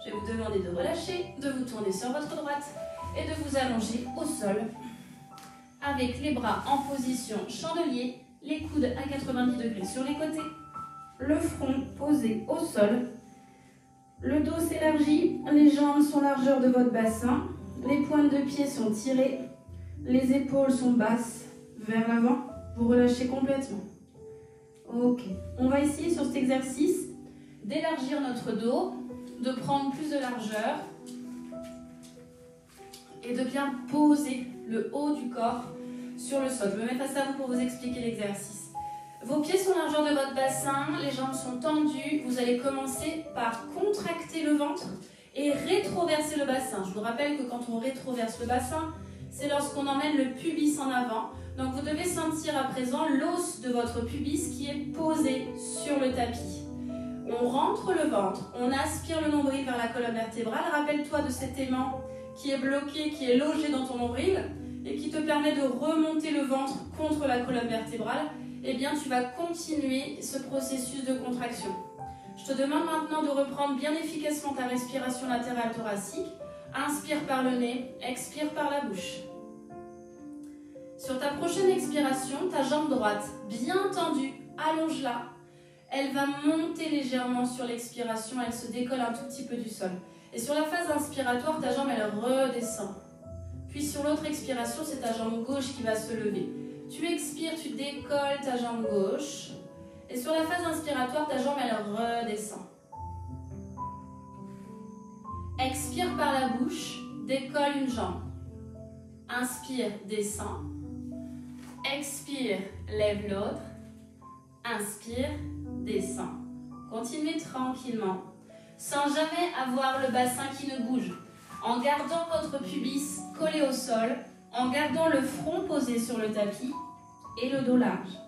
Je vais vous demander de relâcher, de vous tourner sur votre droite et de vous allonger au sol avec les bras en position chandelier, les coudes à 90 degrés sur les côtés, le front posé au sol, le dos s'élargit, les jambes sont largeur de votre bassin, les pointes de pied sont tirées, les épaules sont basses vers l'avant, vous relâchez complètement. Ok, on va essayer sur cet exercice d'élargir notre dos, de prendre plus de largeur et de bien poser le haut du corps sur le sol. Je me mets face à vous pour vous expliquer l'exercice. Vos pieds sont largeur de votre bassin, les jambes sont tendues. Vous allez commencer par contracter le ventre et rétroverser le bassin. Je vous rappelle que quand on rétroverse le bassin, c'est lorsqu'on emmène le pubis en avant. Donc vous devez sentir à présent l'os de votre pubis qui est posé sur le tapis. On rentre le ventre, on aspire le nombril vers la colonne vertébrale. Rappelle-toi de cet aimant qui est bloqué, qui est logé dans ton nombril et qui te permet de remonter le ventre contre la colonne vertébrale. Eh bien, tu vas continuer ce processus de contraction. Je te demande maintenant de reprendre bien efficacement ta respiration latérale thoracique. Inspire par le nez, expire par la bouche. Sur ta prochaine expiration, ta jambe droite, bien tendue, allonge-la. Elle va monter légèrement sur l'expiration, elle se décolle un tout petit peu du sol. Et sur la phase inspiratoire, ta jambe, elle redescend. Puis sur l'autre expiration, c'est ta jambe gauche qui va se lever. Tu expires, tu décolles ta jambe gauche. Et sur la phase inspiratoire, ta jambe, elle redescend. Expire par la bouche, décolle une jambe. Inspire, descend. Expire, lève l'autre. Inspire, descend. Continuez tranquillement, sans jamais avoir le bassin qui ne bouge. En gardant votre pubis collé au sol, en gardant le front posé sur le tapis et le dos large.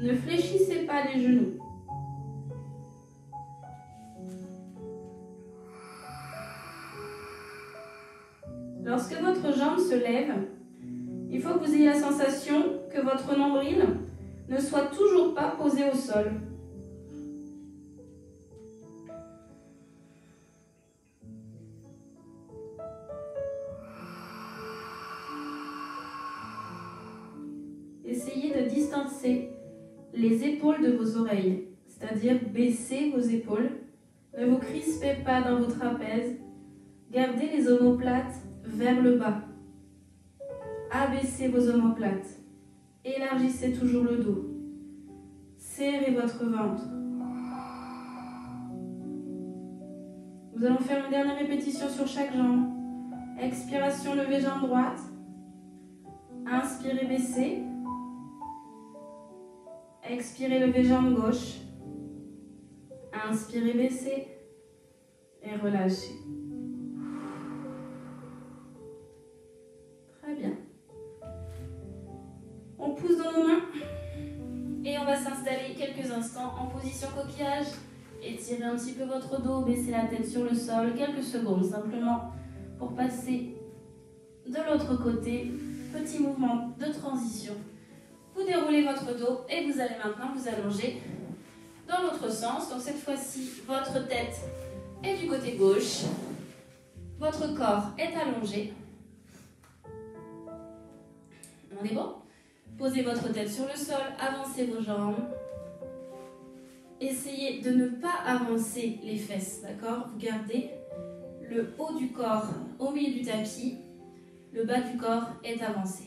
Ne fléchissez pas les genoux. Lorsque votre jambe se lève, il faut que vous ayez la sensation que votre nombril ne soit toujours pas posé au sol. Essayez de distancer les épaules de vos oreilles, c'est-à-dire baissez vos épaules. Ne vous crispez pas dans vos trapèzes. Gardez les omoplates vers le bas. Abaissez vos omoplates. Élargissez toujours le dos. Serrez votre ventre. Nous allons faire une dernière répétition sur chaque jambe. Expiration, levez jambe droite. Inspirez, baissez. Expirez, levez jambe gauche. Inspirez, baissez. Et relâchez. Très bien. On pousse dans nos mains. Et on va s'installer quelques instants en position coquillage. Étirez un petit peu votre dos, baissez la tête sur le sol. Quelques secondes simplement pour passer de l'autre côté. Petit mouvement de transition. Vous déroulez votre dos et vous allez maintenant vous allonger dans l'autre sens. Donc cette fois-ci, votre tête est du côté gauche. Votre corps est allongé. On est bon? Posez votre tête sur le sol, avancez vos jambes. Essayez de ne pas avancer les fesses, d'accord? Vous gardez le haut du corps au milieu du tapis. Le bas du corps est avancé.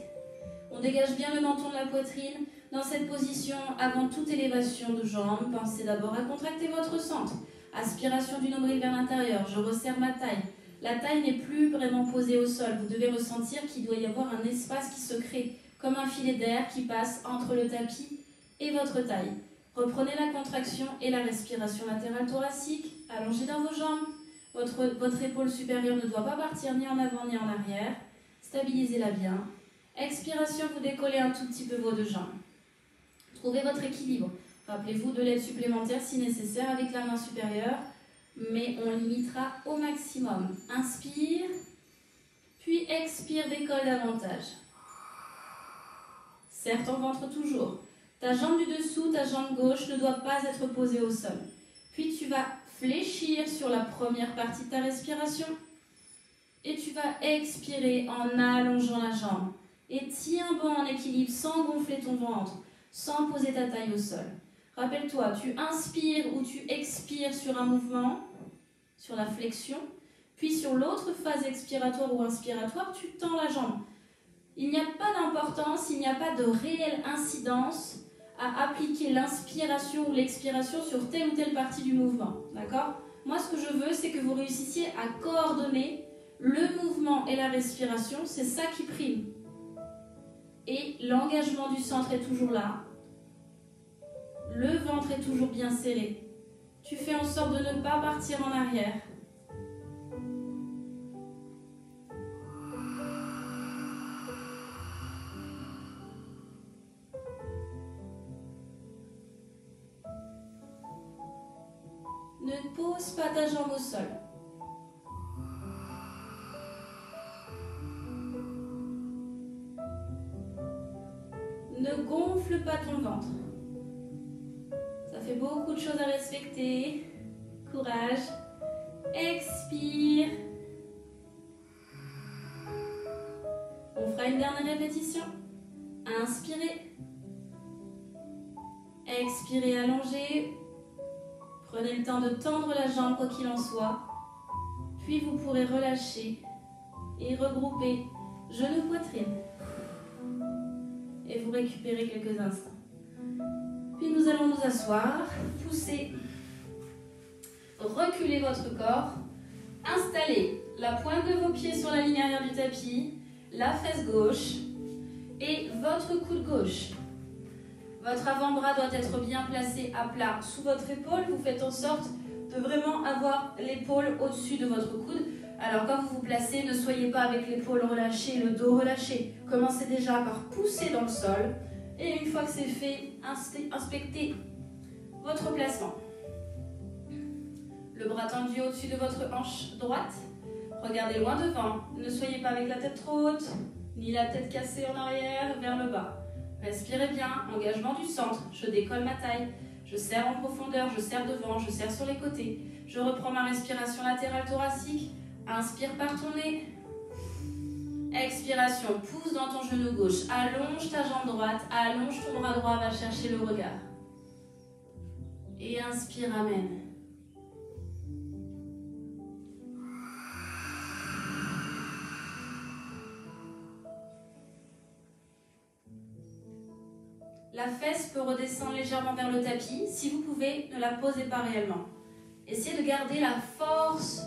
On dégage bien le menton de la poitrine. Dans cette position, avant toute élévation de jambes, pensez d'abord à contracter votre centre. Aspiration du nombril vers l'intérieur. Je resserre ma taille. La taille n'est plus vraiment posée au sol. Vous devez ressentir qu'il doit y avoir un espace qui se crée, comme un filet d'air qui passe entre le tapis et votre taille. Reprenez la contraction et la respiration latérale thoracique. Allongez dans vos jambes. Votre épaule supérieure ne doit pas partir ni en avant ni en arrière. Stabilisez-la bien. Expiration, vous décollez un tout petit peu vos deux jambes. Trouvez votre équilibre. Rappelez-vous de l'aide supplémentaire si nécessaire avec la main supérieure, mais on limitera au maximum. Inspire, puis expire, décolle davantage. Serre ton ventre toujours. Ta jambe du dessous, ta jambe gauche ne doit pas être posée au sol. Puis tu vas fléchir sur la première partie de ta respiration et tu vas expirer en allongeant la jambe. Et tiens bon en équilibre sans gonfler ton ventre, sans poser ta taille au sol. Rappelle-toi, tu inspires ou tu expires sur un mouvement, sur la flexion, puis sur l'autre phase expiratoire ou inspiratoire, tu tends la jambe. Il n'y a pas d'importance, il n'y a pas de réelle incidence à appliquer l'inspiration ou l'expiration sur telle ou telle partie du mouvement. D'accord? Moi, ce que je veux, c'est que vous réussissiez à coordonner le mouvement et la respiration, c'est ça qui prime. Et l'engagement du centre est toujours là. Le ventre est toujours bien serré. Tu fais en sorte de ne pas partir en arrière. Ne pose pas ta jambe au sol. Ne gonfle pas ton ventre. Ça fait beaucoup de choses à respecter. Courage. Expire. On fera une dernière répétition. Inspirez. Expirez, allongez. Prenez le temps de tendre la jambe quoi qu'il en soit. Puis vous pourrez relâcher et regrouper genoux, poitrine. Et vous récupérez quelques instants. Puis nous allons nous asseoir, pousser, reculer votre corps, installer la pointe de vos pieds sur la ligne arrière du tapis, la fesse gauche et votre coude gauche. Votre avant-bras doit être bien placé à plat sous votre épaule. Vous faites en sorte de vraiment avoir l'épaule au-dessus de votre coude. Alors quand vous vous placez, ne soyez pas avec l'épaule relâchée, le dos relâché. Commencez déjà par pousser dans le sol. Et une fois que c'est fait, inspectez votre placement. Le bras tendu au-dessus de votre hanche droite. Regardez loin devant. Ne soyez pas avec la tête trop haute, ni la tête cassée en arrière vers le bas. Respirez bien, engagement du centre. Je décolle ma taille. Je serre en profondeur, je serre devant, je serre sur les côtés. Je reprends ma respiration latérale thoracique. Inspire par ton nez. Expiration, pousse dans ton genou gauche. Allonge ta jambe droite, allonge ton bras droit, va chercher le regard. Et inspire, amène. La fesse peut redescendre légèrement vers le tapis. Si vous pouvez, ne la posez pas réellement. Essayez de garder la force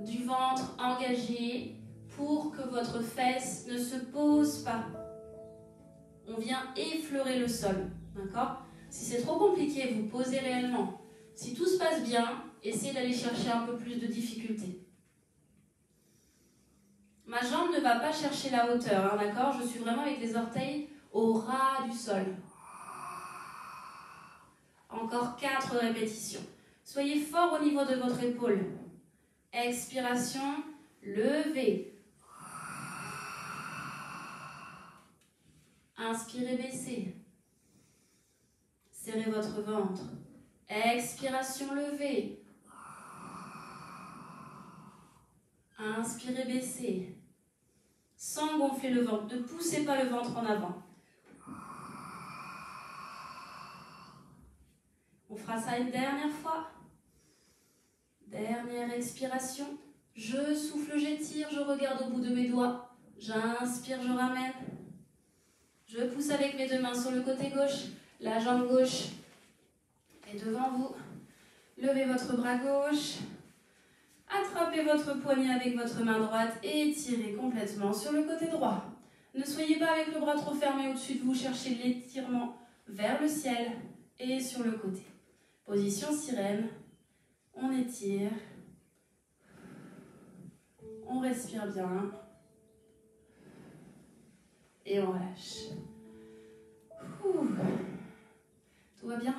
du ventre engagé pour que votre fesse ne se pose pas. On vient effleurer le sol, d'accord? Si c'est trop compliqué, vous posez réellement. Si tout se passe bien, essayez d'aller chercher un peu plus de difficulté. Ma jambe ne va pas chercher la hauteur, hein, d'accord? Je suis vraiment avec les orteils au ras du sol. Encore 4 répétitions. Soyez fort au niveau de votre épaule. Expiration, levez. Inspirez, baissez. Serrez votre ventre. Expiration, levez. Inspirez, baissez. Sans gonfler le ventre. Ne poussez pas le ventre en avant. On fera ça une dernière fois. Dernière expiration. Je souffle, j'étire, je regarde au bout de mes doigts. J'inspire, je ramène. Je pousse avec mes 2 mains sur le côté gauche. La jambe gauche est devant vous. Levez votre bras gauche. Attrapez votre poignet avec votre main droite et étirez complètement sur le côté droit. Ne soyez pas avec le bras trop fermé au-dessus de vous. Cherchez l'étirement vers le ciel et sur le côté. Position sirène. On étire. On respire bien. Et on relâche. Tout va bien?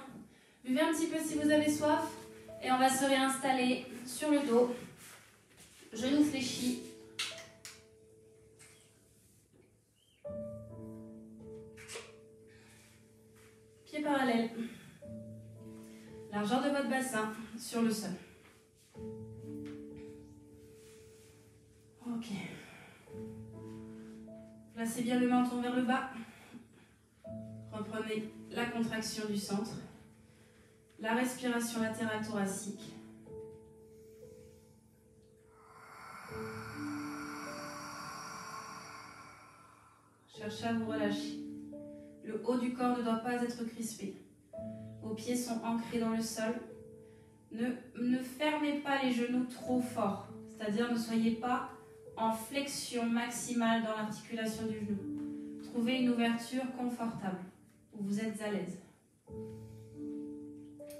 Buvez un petit peu si vous avez soif. Et on va se réinstaller sur le dos. Genoux fléchis. Pieds parallèles. Largeur de votre bassin sur le sol. Ok. Placez bien le menton vers le bas. Reprenez la contraction du centre. La respiration latérale thoracique. Cherchez à vous relâcher. Le haut du corps ne doit pas être crispé. Vos pieds sont ancrés dans le sol. Ne fermez pas les genoux trop fort. C'est-à-dire ne soyez pas en flexion maximale dans l'articulation du genou. Trouvez une ouverture confortable où vous êtes à l'aise.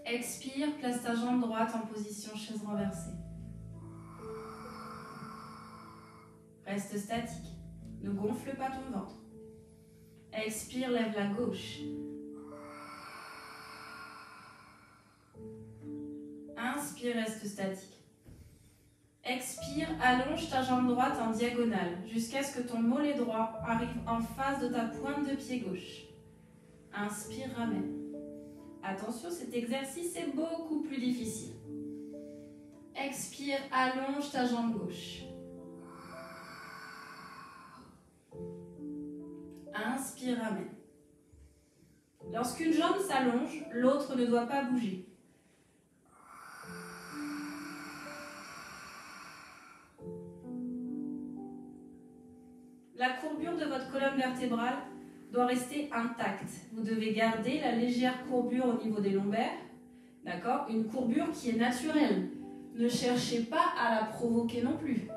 Expire, place ta jambe droite en position chaise renversée. Reste statique. Ne gonfle pas ton ventre. Expire, lève la gauche. Inspire, reste statique. Expire, allonge ta jambe droite en diagonale jusqu'à ce que ton mollet droit arrive en face de ta pointe de pied gauche. Inspire, ramène. Attention, cet exercice est beaucoup plus difficile. Expire, allonge ta jambe gauche. Inspire, ramène. Lorsqu'une jambe s'allonge, l'autre ne doit pas bouger. La courbure de votre colonne vertébrale doit rester intacte. Vous devez garder la légère courbure au niveau des lombaires. D'accord? Une courbure qui est naturelle. Ne cherchez pas à la provoquer non plus.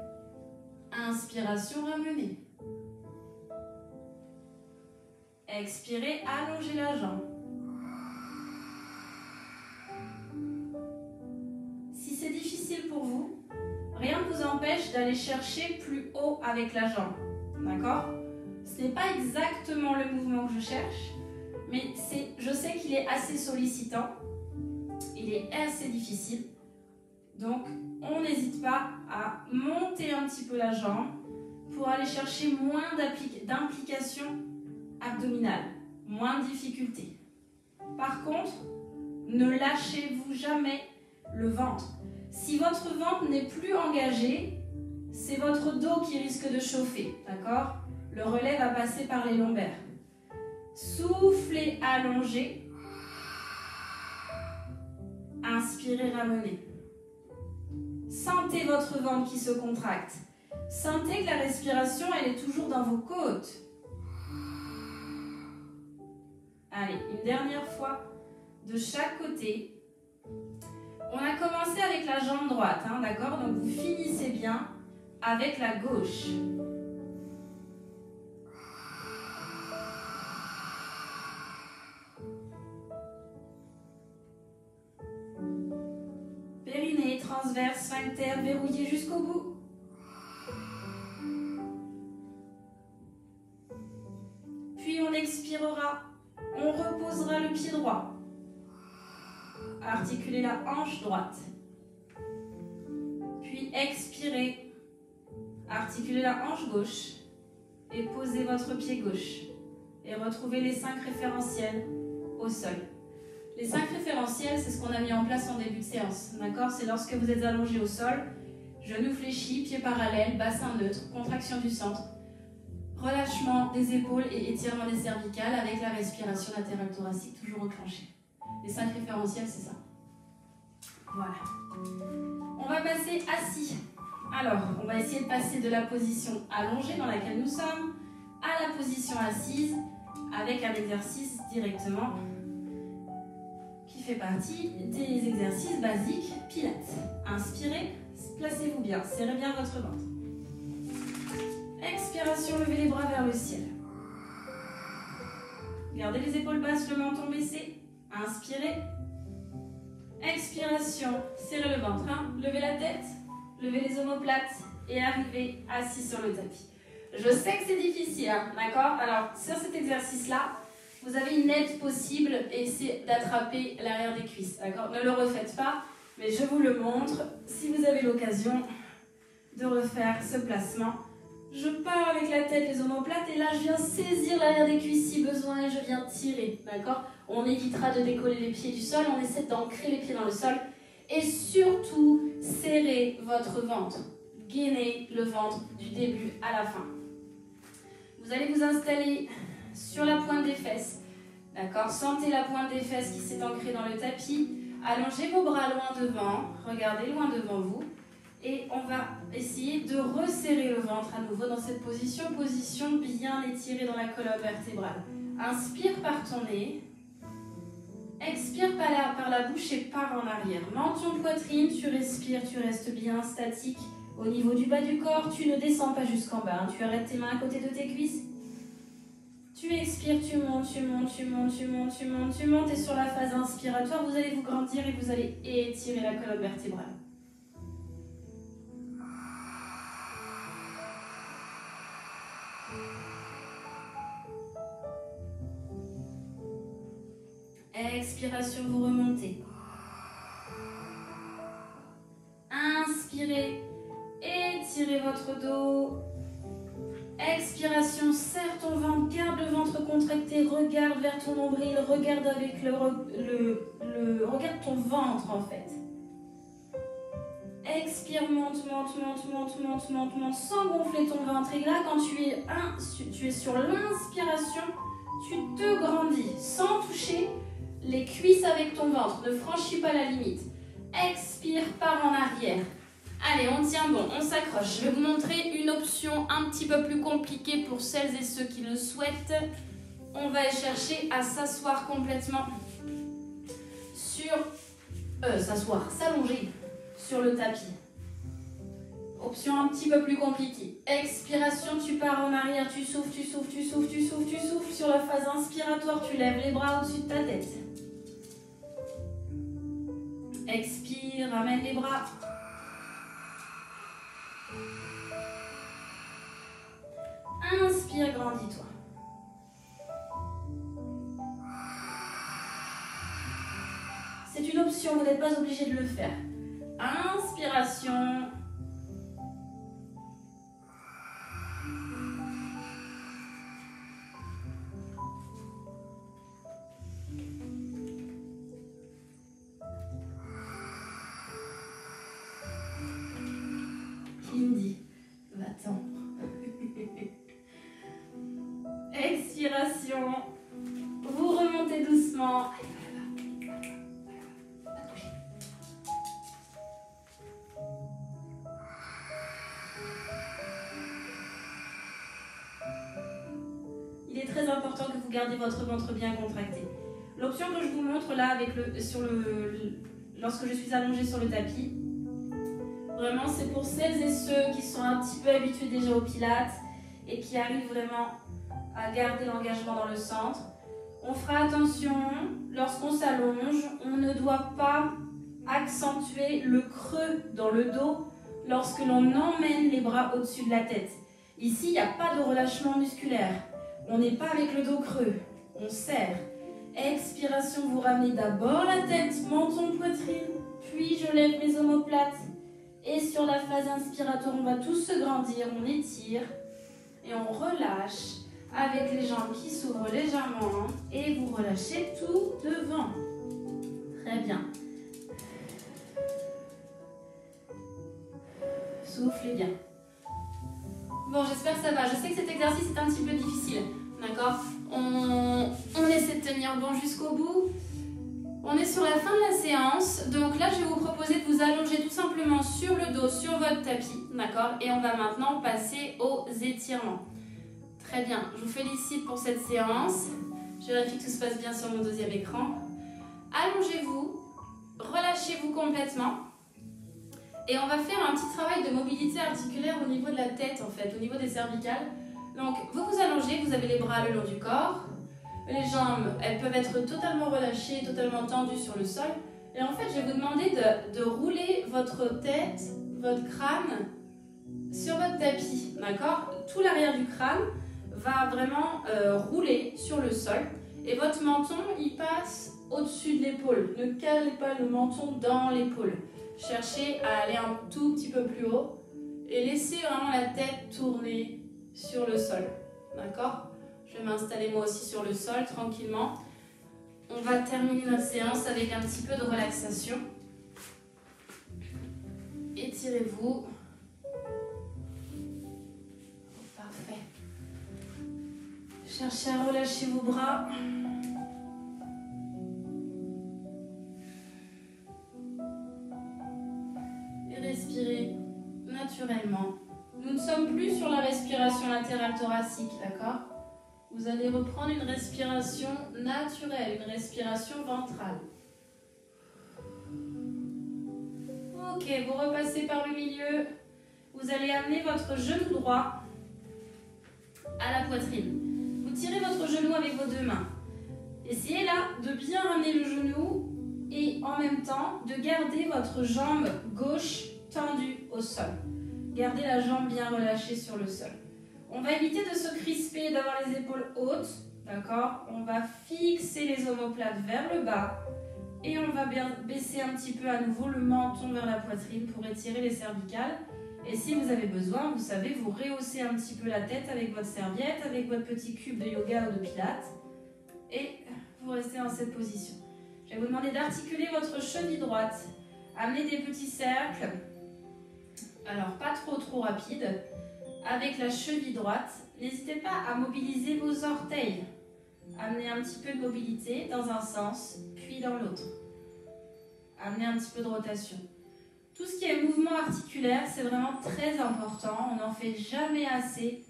Inspiration, ramenez. Expirez, allongez la jambe. Si c'est difficile pour vous, rien ne vous empêche d'aller chercher plus haut avec la jambe. D'accord? Ce n'est pas exactement le mouvement que je cherche, mais je sais qu'il est assez sollicitant. Il est assez difficile. Donc, on n'hésite pas à monter un petit peu la jambe pour aller chercher moins d'implication abdominale, moins de difficulté. Par contre, ne lâchez-vous jamais le ventre. Si votre ventre n'est plus engagé, c'est votre dos qui risque de chauffer, d'accord? Le relais va passer par les lombaires. Soufflez, allongez. Inspirez, ramenez. Sentez votre ventre qui se contracte. Sentez que la respiration, elle est toujours dans vos côtes. Allez, une dernière fois de chaque côté. On a commencé avec la jambe droite, hein, d'accord? Donc vous finissez bien avec la gauche. Périnée, transverse, sphincter, verrouillé jusqu'au bout. Puis on expirera, on reposera le pied droit. Articulez la hanche droite. Puis expirez, articulez la hanche gauche et posez votre pied gauche. Et retrouvez les 5 référentiels au sol. Les 5 référentiels, c'est ce qu'on a mis en place en début de séance. D'accord? C'est lorsque vous êtes allongé au sol, genoux fléchis, pieds parallèles, bassin neutre, contraction du centre, relâchement des épaules et étirement des cervicales avec la respiration latérale thoracique toujours enclenchée. Les 5 référentiels, c'est ça. Voilà. On va passer assis. Alors, on va essayer de passer de la position allongée dans laquelle nous sommes à la position assise avec un exercice directement qui fait partie des exercices basiques Pilates. Inspirez, placez-vous bien, serrez bien votre ventre. Expiration, levez les bras vers le ciel. Gardez les épaules basses, le menton baissé. Inspirez. Expiration, serrez le ventre. Hein. Levez la tête, levez les omoplates et arrivez assis sur le tapis. Je sais que c'est difficile, hein, d'accord? Alors, sur cet exercice-là, vous avez une aide possible et c'est d'attraper l'arrière des cuisses, d'accord? Ne le refaites pas, mais je vous le montre. Si vous avez l'occasion de refaire ce placement, je pars avec la tête, les omoplates, et là, je viens saisir l'arrière des cuisses si besoin et je viens tirer, d'accord? On évitera de décoller les pieds du sol, on essaie d'ancrer les pieds dans le sol et surtout, serrez votre ventre. Gainez le ventre du début à la fin. Vous allez vous installer sur la pointe des fesses, d'accord? Sentez la pointe des fesses qui s'est ancrée dans le tapis. Allongez vos bras loin devant, regardez loin devant vous. Et on va essayer de resserrer le ventre à nouveau dans cette position bien étirée dans la colonne vertébrale. Inspire par ton nez, expire par la bouche et pars en arrière. Menton, poitrine, tu respires, tu restes bien statique au niveau du bas du corps. Tu ne descends pas jusqu'en bas, hein. Tu arrêtes tes mains à côté de tes cuisses. Tu expires, tu montes, tu montes, tu montes, tu montes, tu montes, tu montes. Et sur la phase inspiratoire, vous allez vous grandir et vous allez étirer la colonne vertébrale. Expiration, vous remontez. Inspirez, étirez votre dos. Expiration, serre ton ventre, garde le ventre contracté, regarde vers ton nombril, regarde avec regarde ton ventre en fait. Expire, monte, monte, monte, monte, monte, monte, monte, sans gonfler ton ventre. Et là, quand tu es sur l'inspiration, tu te grandis sans toucher les cuisses avec ton ventre. Ne franchis pas la limite. Expire, pars en arrière. Allez, on tient bon, on s'accroche. Je vais vous montrer une option un petit peu plus compliquée pour celles et ceux qui le souhaitent. On va chercher à s'asseoir complètement s'allonger sur le tapis. Option un petit peu plus compliquée. Expiration, tu pars en arrière, tu souffles, tu souffles, tu souffles, tu souffles, tu souffles. Sur la phase inspiratoire, tu lèves les bras au-dessus de ta tête. Expire, ramène les bras. Inspire, grandis-toi. C'est une option, vous n'êtes pas obligé de le faire. Inspiration. Qui me dit? Va-t'en. Expiration. Vous remontez doucement. Il est très important que vous gardiez votre ventre bien contracté. L'option que je vous montre là avec lorsque je suis allongée sur le tapis. Vraiment, c'est pour celles et ceux qui sont un petit peu habitués déjà au pilates et qui arrivent vraiment à garder l'engagement dans le centre. On fera attention, lorsqu'on s'allonge, on ne doit pas accentuer le creux dans le dos lorsque l'on emmène les bras au-dessus de la tête. Ici, il n'y a pas de relâchement musculaire. On n'est pas avec le dos creux. On serre. Expiration, vous ramenez d'abord la tête, menton, poitrine, puis je lève mes omoplates. Et sur la phase inspiratoire, on va tous se grandir, on étire et on relâche avec les jambes qui s'ouvrent légèrement et vous relâchez tout devant. Très bien. Soufflez bien. Bon, j'espère que ça va. Je sais que cet exercice est un petit peu difficile. D'accord ? On essaie de tenir bon jusqu'au bout. On est sur la fin de la séance. Donc là, je vais vous proposer de vous allonger tout simplement sur le dos, sur votre tapis. D'accord ? Et on va maintenant passer aux étirements. Très bien. Je vous félicite pour cette séance. Je vérifie que tout se passe bien sur mon deuxième écran. Allongez-vous. Relâchez-vous complètement. Et on va faire un petit travail de mobilité articulaire au niveau de la tête, en fait, au niveau des cervicales. Donc, vous vous allongez, vous avez les bras le long du corps. Les jambes, elles peuvent être totalement relâchées, totalement tendues sur le sol. Et en fait, je vais vous demander de rouler votre tête, votre crâne sur votre tapis, d'accord ? Tout l'arrière du crâne va vraiment rouler sur le sol. Et votre menton, il passe au-dessus de l'épaule. Ne calez pas le menton dans l'épaule. Cherchez à aller un tout petit peu plus haut et laissez vraiment la tête tourner sur le sol. D'accord ? Je vais m'installer moi aussi sur le sol tranquillement. On va terminer notre séance avec un petit peu de relaxation. Étirez-vous. Parfait. Cherchez à relâcher vos bras. Respirez naturellement. Nous ne sommes plus sur la respiration latérale thoracique, d'accord ? Vous allez reprendre une respiration naturelle, une respiration ventrale. Ok, vous repassez par le milieu. Vous allez amener votre genou droit à la poitrine. Vous tirez votre genou avec vos deux mains. Essayez là de bien ramener le genou et en même temps de garder votre jambe gauche tendue au sol. Gardez la jambe bien relâchée sur le sol. On va éviter de se crisper et d'avoir les épaules hautes, d'accord ? On va fixer les omoplates vers le bas et on va baisser un petit peu à nouveau le menton vers la poitrine pour étirer les cervicales. Et si vous avez besoin, vous savez, vous rehaussez un petit peu la tête avec votre serviette, avec votre petit cube de yoga ou de pilates et vous restez dans cette position. Je vais vous demander d'articuler votre cheville droite. Amenez des petits cercles. Alors, pas trop rapide. Avec la cheville droite, n'hésitez pas à mobiliser vos orteils. Amenez un petit peu de mobilité dans un sens, puis dans l'autre. Amenez un petit peu de rotation. Tout ce qui est mouvement articulaire, c'est vraiment très important. On n'en fait jamais assez.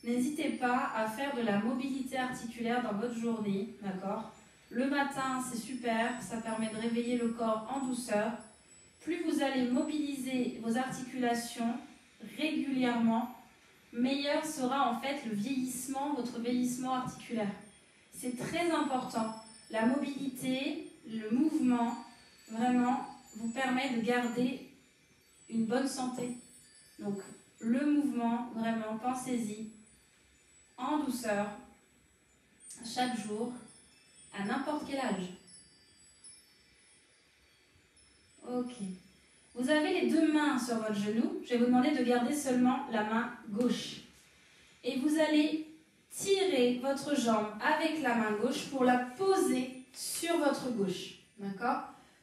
N'hésitez pas à faire de la mobilité articulaire dans votre journée, d'accord ? Le matin, c'est super, ça permet de réveiller le corps en douceur. Plus vous allez mobiliser vos articulations régulièrement, meilleur sera en fait le vieillissement, votre vieillissement articulaire. C'est très important. La mobilité, le mouvement, vraiment, vous permet de garder une bonne santé. Donc, le mouvement, vraiment, pensez-y, en douceur, chaque jour, à n'importe quel âge. Ok. Vous avez les deux mains sur votre genou. Je vais vous demander de garder seulement la main gauche. Et vous allez tirer votre jambe avec la main gauche pour la poser sur votre gauche. D'accord ?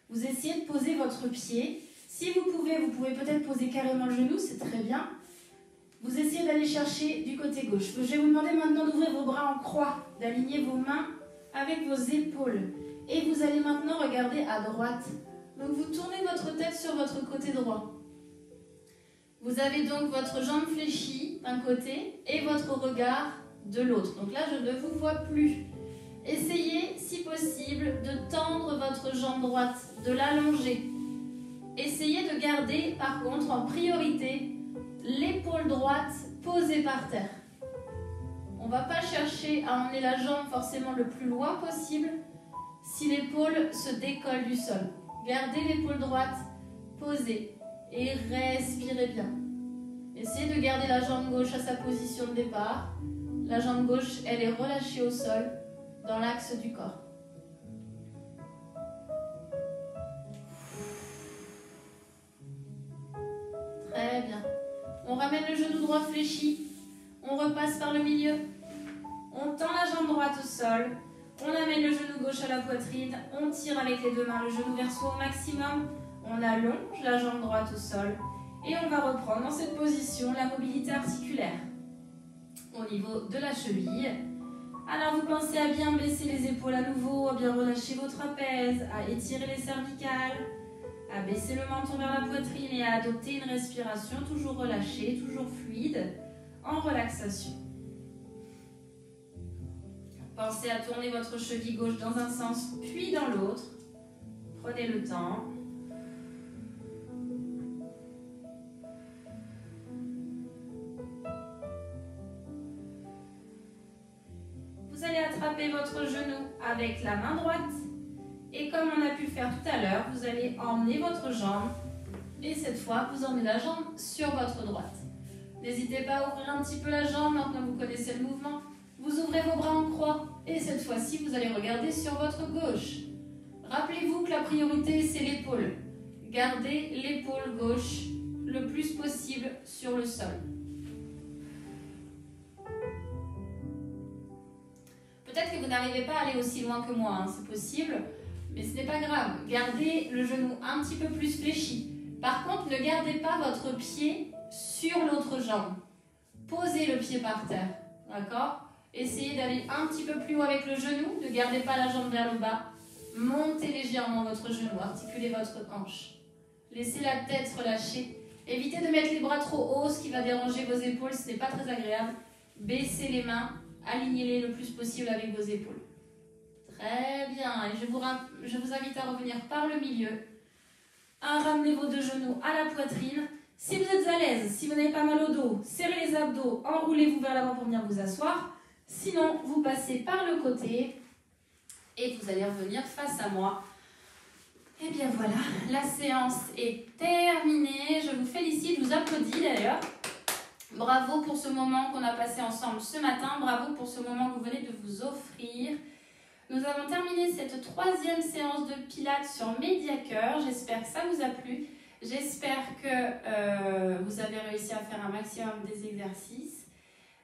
Vous essayez de poser votre pied. Si vous pouvez peut-être poser carrément le genou, c'est très bien. Vous essayez d'aller chercher du côté gauche. Je vais vous demander maintenant d'ouvrir vos bras en croix, d'aligner vos mains avec vos épaules. Et vous allez maintenant regarder à droite. Donc vous tournez votre tête sur votre côté droit. Vous avez donc votre jambe fléchie d'un côté et votre regard de l'autre. Donc là, je ne vous vois plus. Essayez, si possible, de tendre votre jambe droite, de l'allonger. Essayez de garder, par contre, en priorité, l'épaule droite posée par terre. On ne va pas chercher à emmener la jambe forcément le plus loin possible si l'épaule se décolle du sol. Gardez l'épaule droite posée et respirez bien. Essayez de garder la jambe gauche à sa position de départ. La jambe gauche, elle est relâchée au sol dans l'axe du corps. Très bien. On ramène le genou droit fléchi. On repasse par le milieu. On tend la jambe droite au sol. On amène le genou gauche à la poitrine. On tire avec les deux mains le genou vers soi au maximum. On allonge la jambe droite au sol. Et on va reprendre dans cette position la mobilité articulaire au niveau de la cheville. Alors vous pensez à bien baisser les épaules à nouveau, à bien relâcher vos trapèzes, à étirer les cervicales, à baisser le menton vers la poitrine et à adopter une respiration toujours relâchée, toujours fluide, en relaxation. Pensez à tourner votre cheville gauche dans un sens puis dans l'autre. Prenez le temps. Vous allez attraper votre genou avec la main droite et comme on a pu le faire tout à l'heure, vous allez emmener votre jambe et cette fois, vous emmenez la jambe sur votre droite. N'hésitez pas à ouvrir un petit peu la jambe maintenant que vous connaissez le mouvement. Vous ouvrez vos bras en croix et cette fois-ci, vous allez regarder sur votre gauche. Rappelez-vous que la priorité, c'est l'épaule. Gardez l'épaule gauche le plus possible sur le sol. Peut-être que vous n'arrivez pas à aller aussi loin que moi, hein, c'est possible, mais ce n'est pas grave. Gardez le genou un petit peu plus fléchi. Par contre, ne gardez pas votre pied sur l'autre jambe. Posez le pied par terre, d'accord? Essayez d'aller un petit peu plus haut avec le genou, ne gardez pas la jambe vers le bas. Montez légèrement votre genou, articulez votre hanche. Laissez la tête relâcher. Évitez de mettre les bras trop hauts, ce qui va déranger vos épaules, ce n'est pas très agréable. Baissez les mains, alignez-les le plus possible avec vos épaules. Très bien, et je vous invite à revenir par le milieu. Ramenez vos deux genoux à la poitrine. Si vous êtes à l'aise, si vous n'avez pas mal au dos, serrez les abdos, enroulez-vous vers l'avant pour venir vous asseoir. Sinon, vous passez par le côté et vous allez revenir face à moi. Et bien voilà, la séance est terminée. Je vous félicite, je vous applaudis d'ailleurs. Bravo pour ce moment qu'on a passé ensemble ce matin. Bravo pour ce moment que vous venez de vous offrir. Nous avons terminé cette troisième séance de Pilates sur Mediacœur. J'espère que ça vous a plu. J'espère que vous avez réussi à faire un maximum des exercices.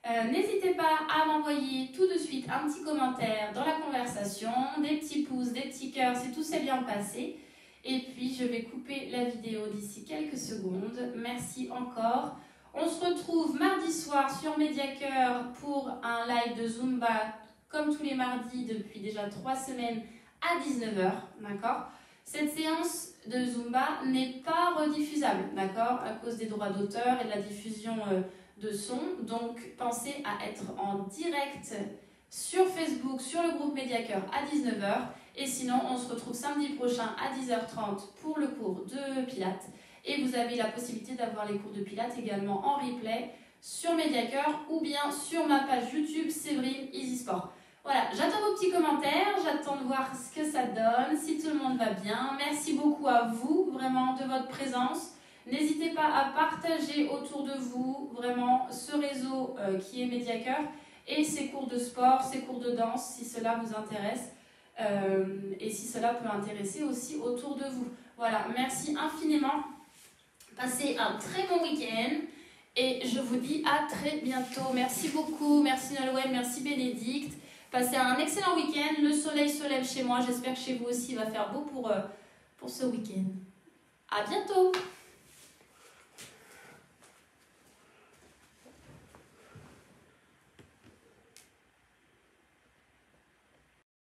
N'hésitez pas à m'envoyer tout de suite un petit commentaire dans la conversation, des petits pouces, des petits cœurs si tout s'est bien passé. Et puis je vais couper la vidéo d'ici quelques secondes. Merci encore. On se retrouve mardi soir sur Mediacœur pour un live de Zumba comme tous les mardis depuis déjà 3 semaines à 19h, d'accord? Cette séance de Zumba n'est pas rediffusable, d'accord? À cause des droits d'auteur et de la diffusion de son. Donc, pensez à être en direct sur Facebook, sur le groupe Mediacœur à 19h. Et sinon, on se retrouve samedi prochain à 10h30 pour le cours de Pilates. Et vous avez la possibilité d'avoir les cours de Pilates également en replay sur Mediacœur ou bien sur ma page YouTube Séverine Easy Sport. Voilà, j'attends vos petits commentaires, j'attends de voir ce que ça donne, si tout le monde va bien. Merci beaucoup à vous, vraiment, de votre présence. N'hésitez pas à partager autour de vous, vraiment, ce réseau qui est Mediacœur et ces cours de sport, ces cours de danse, si cela vous intéresse et si cela peut intéresser aussi autour de vous. Voilà, merci infiniment. Passez un très bon week-end et je vous dis à très bientôt. Merci beaucoup, merci Nolwenn, merci Bénédicte. Passez un excellent week-end. Le soleil se lève chez moi. J'espère que chez vous aussi il va faire beau pour ce week-end. À bientôt!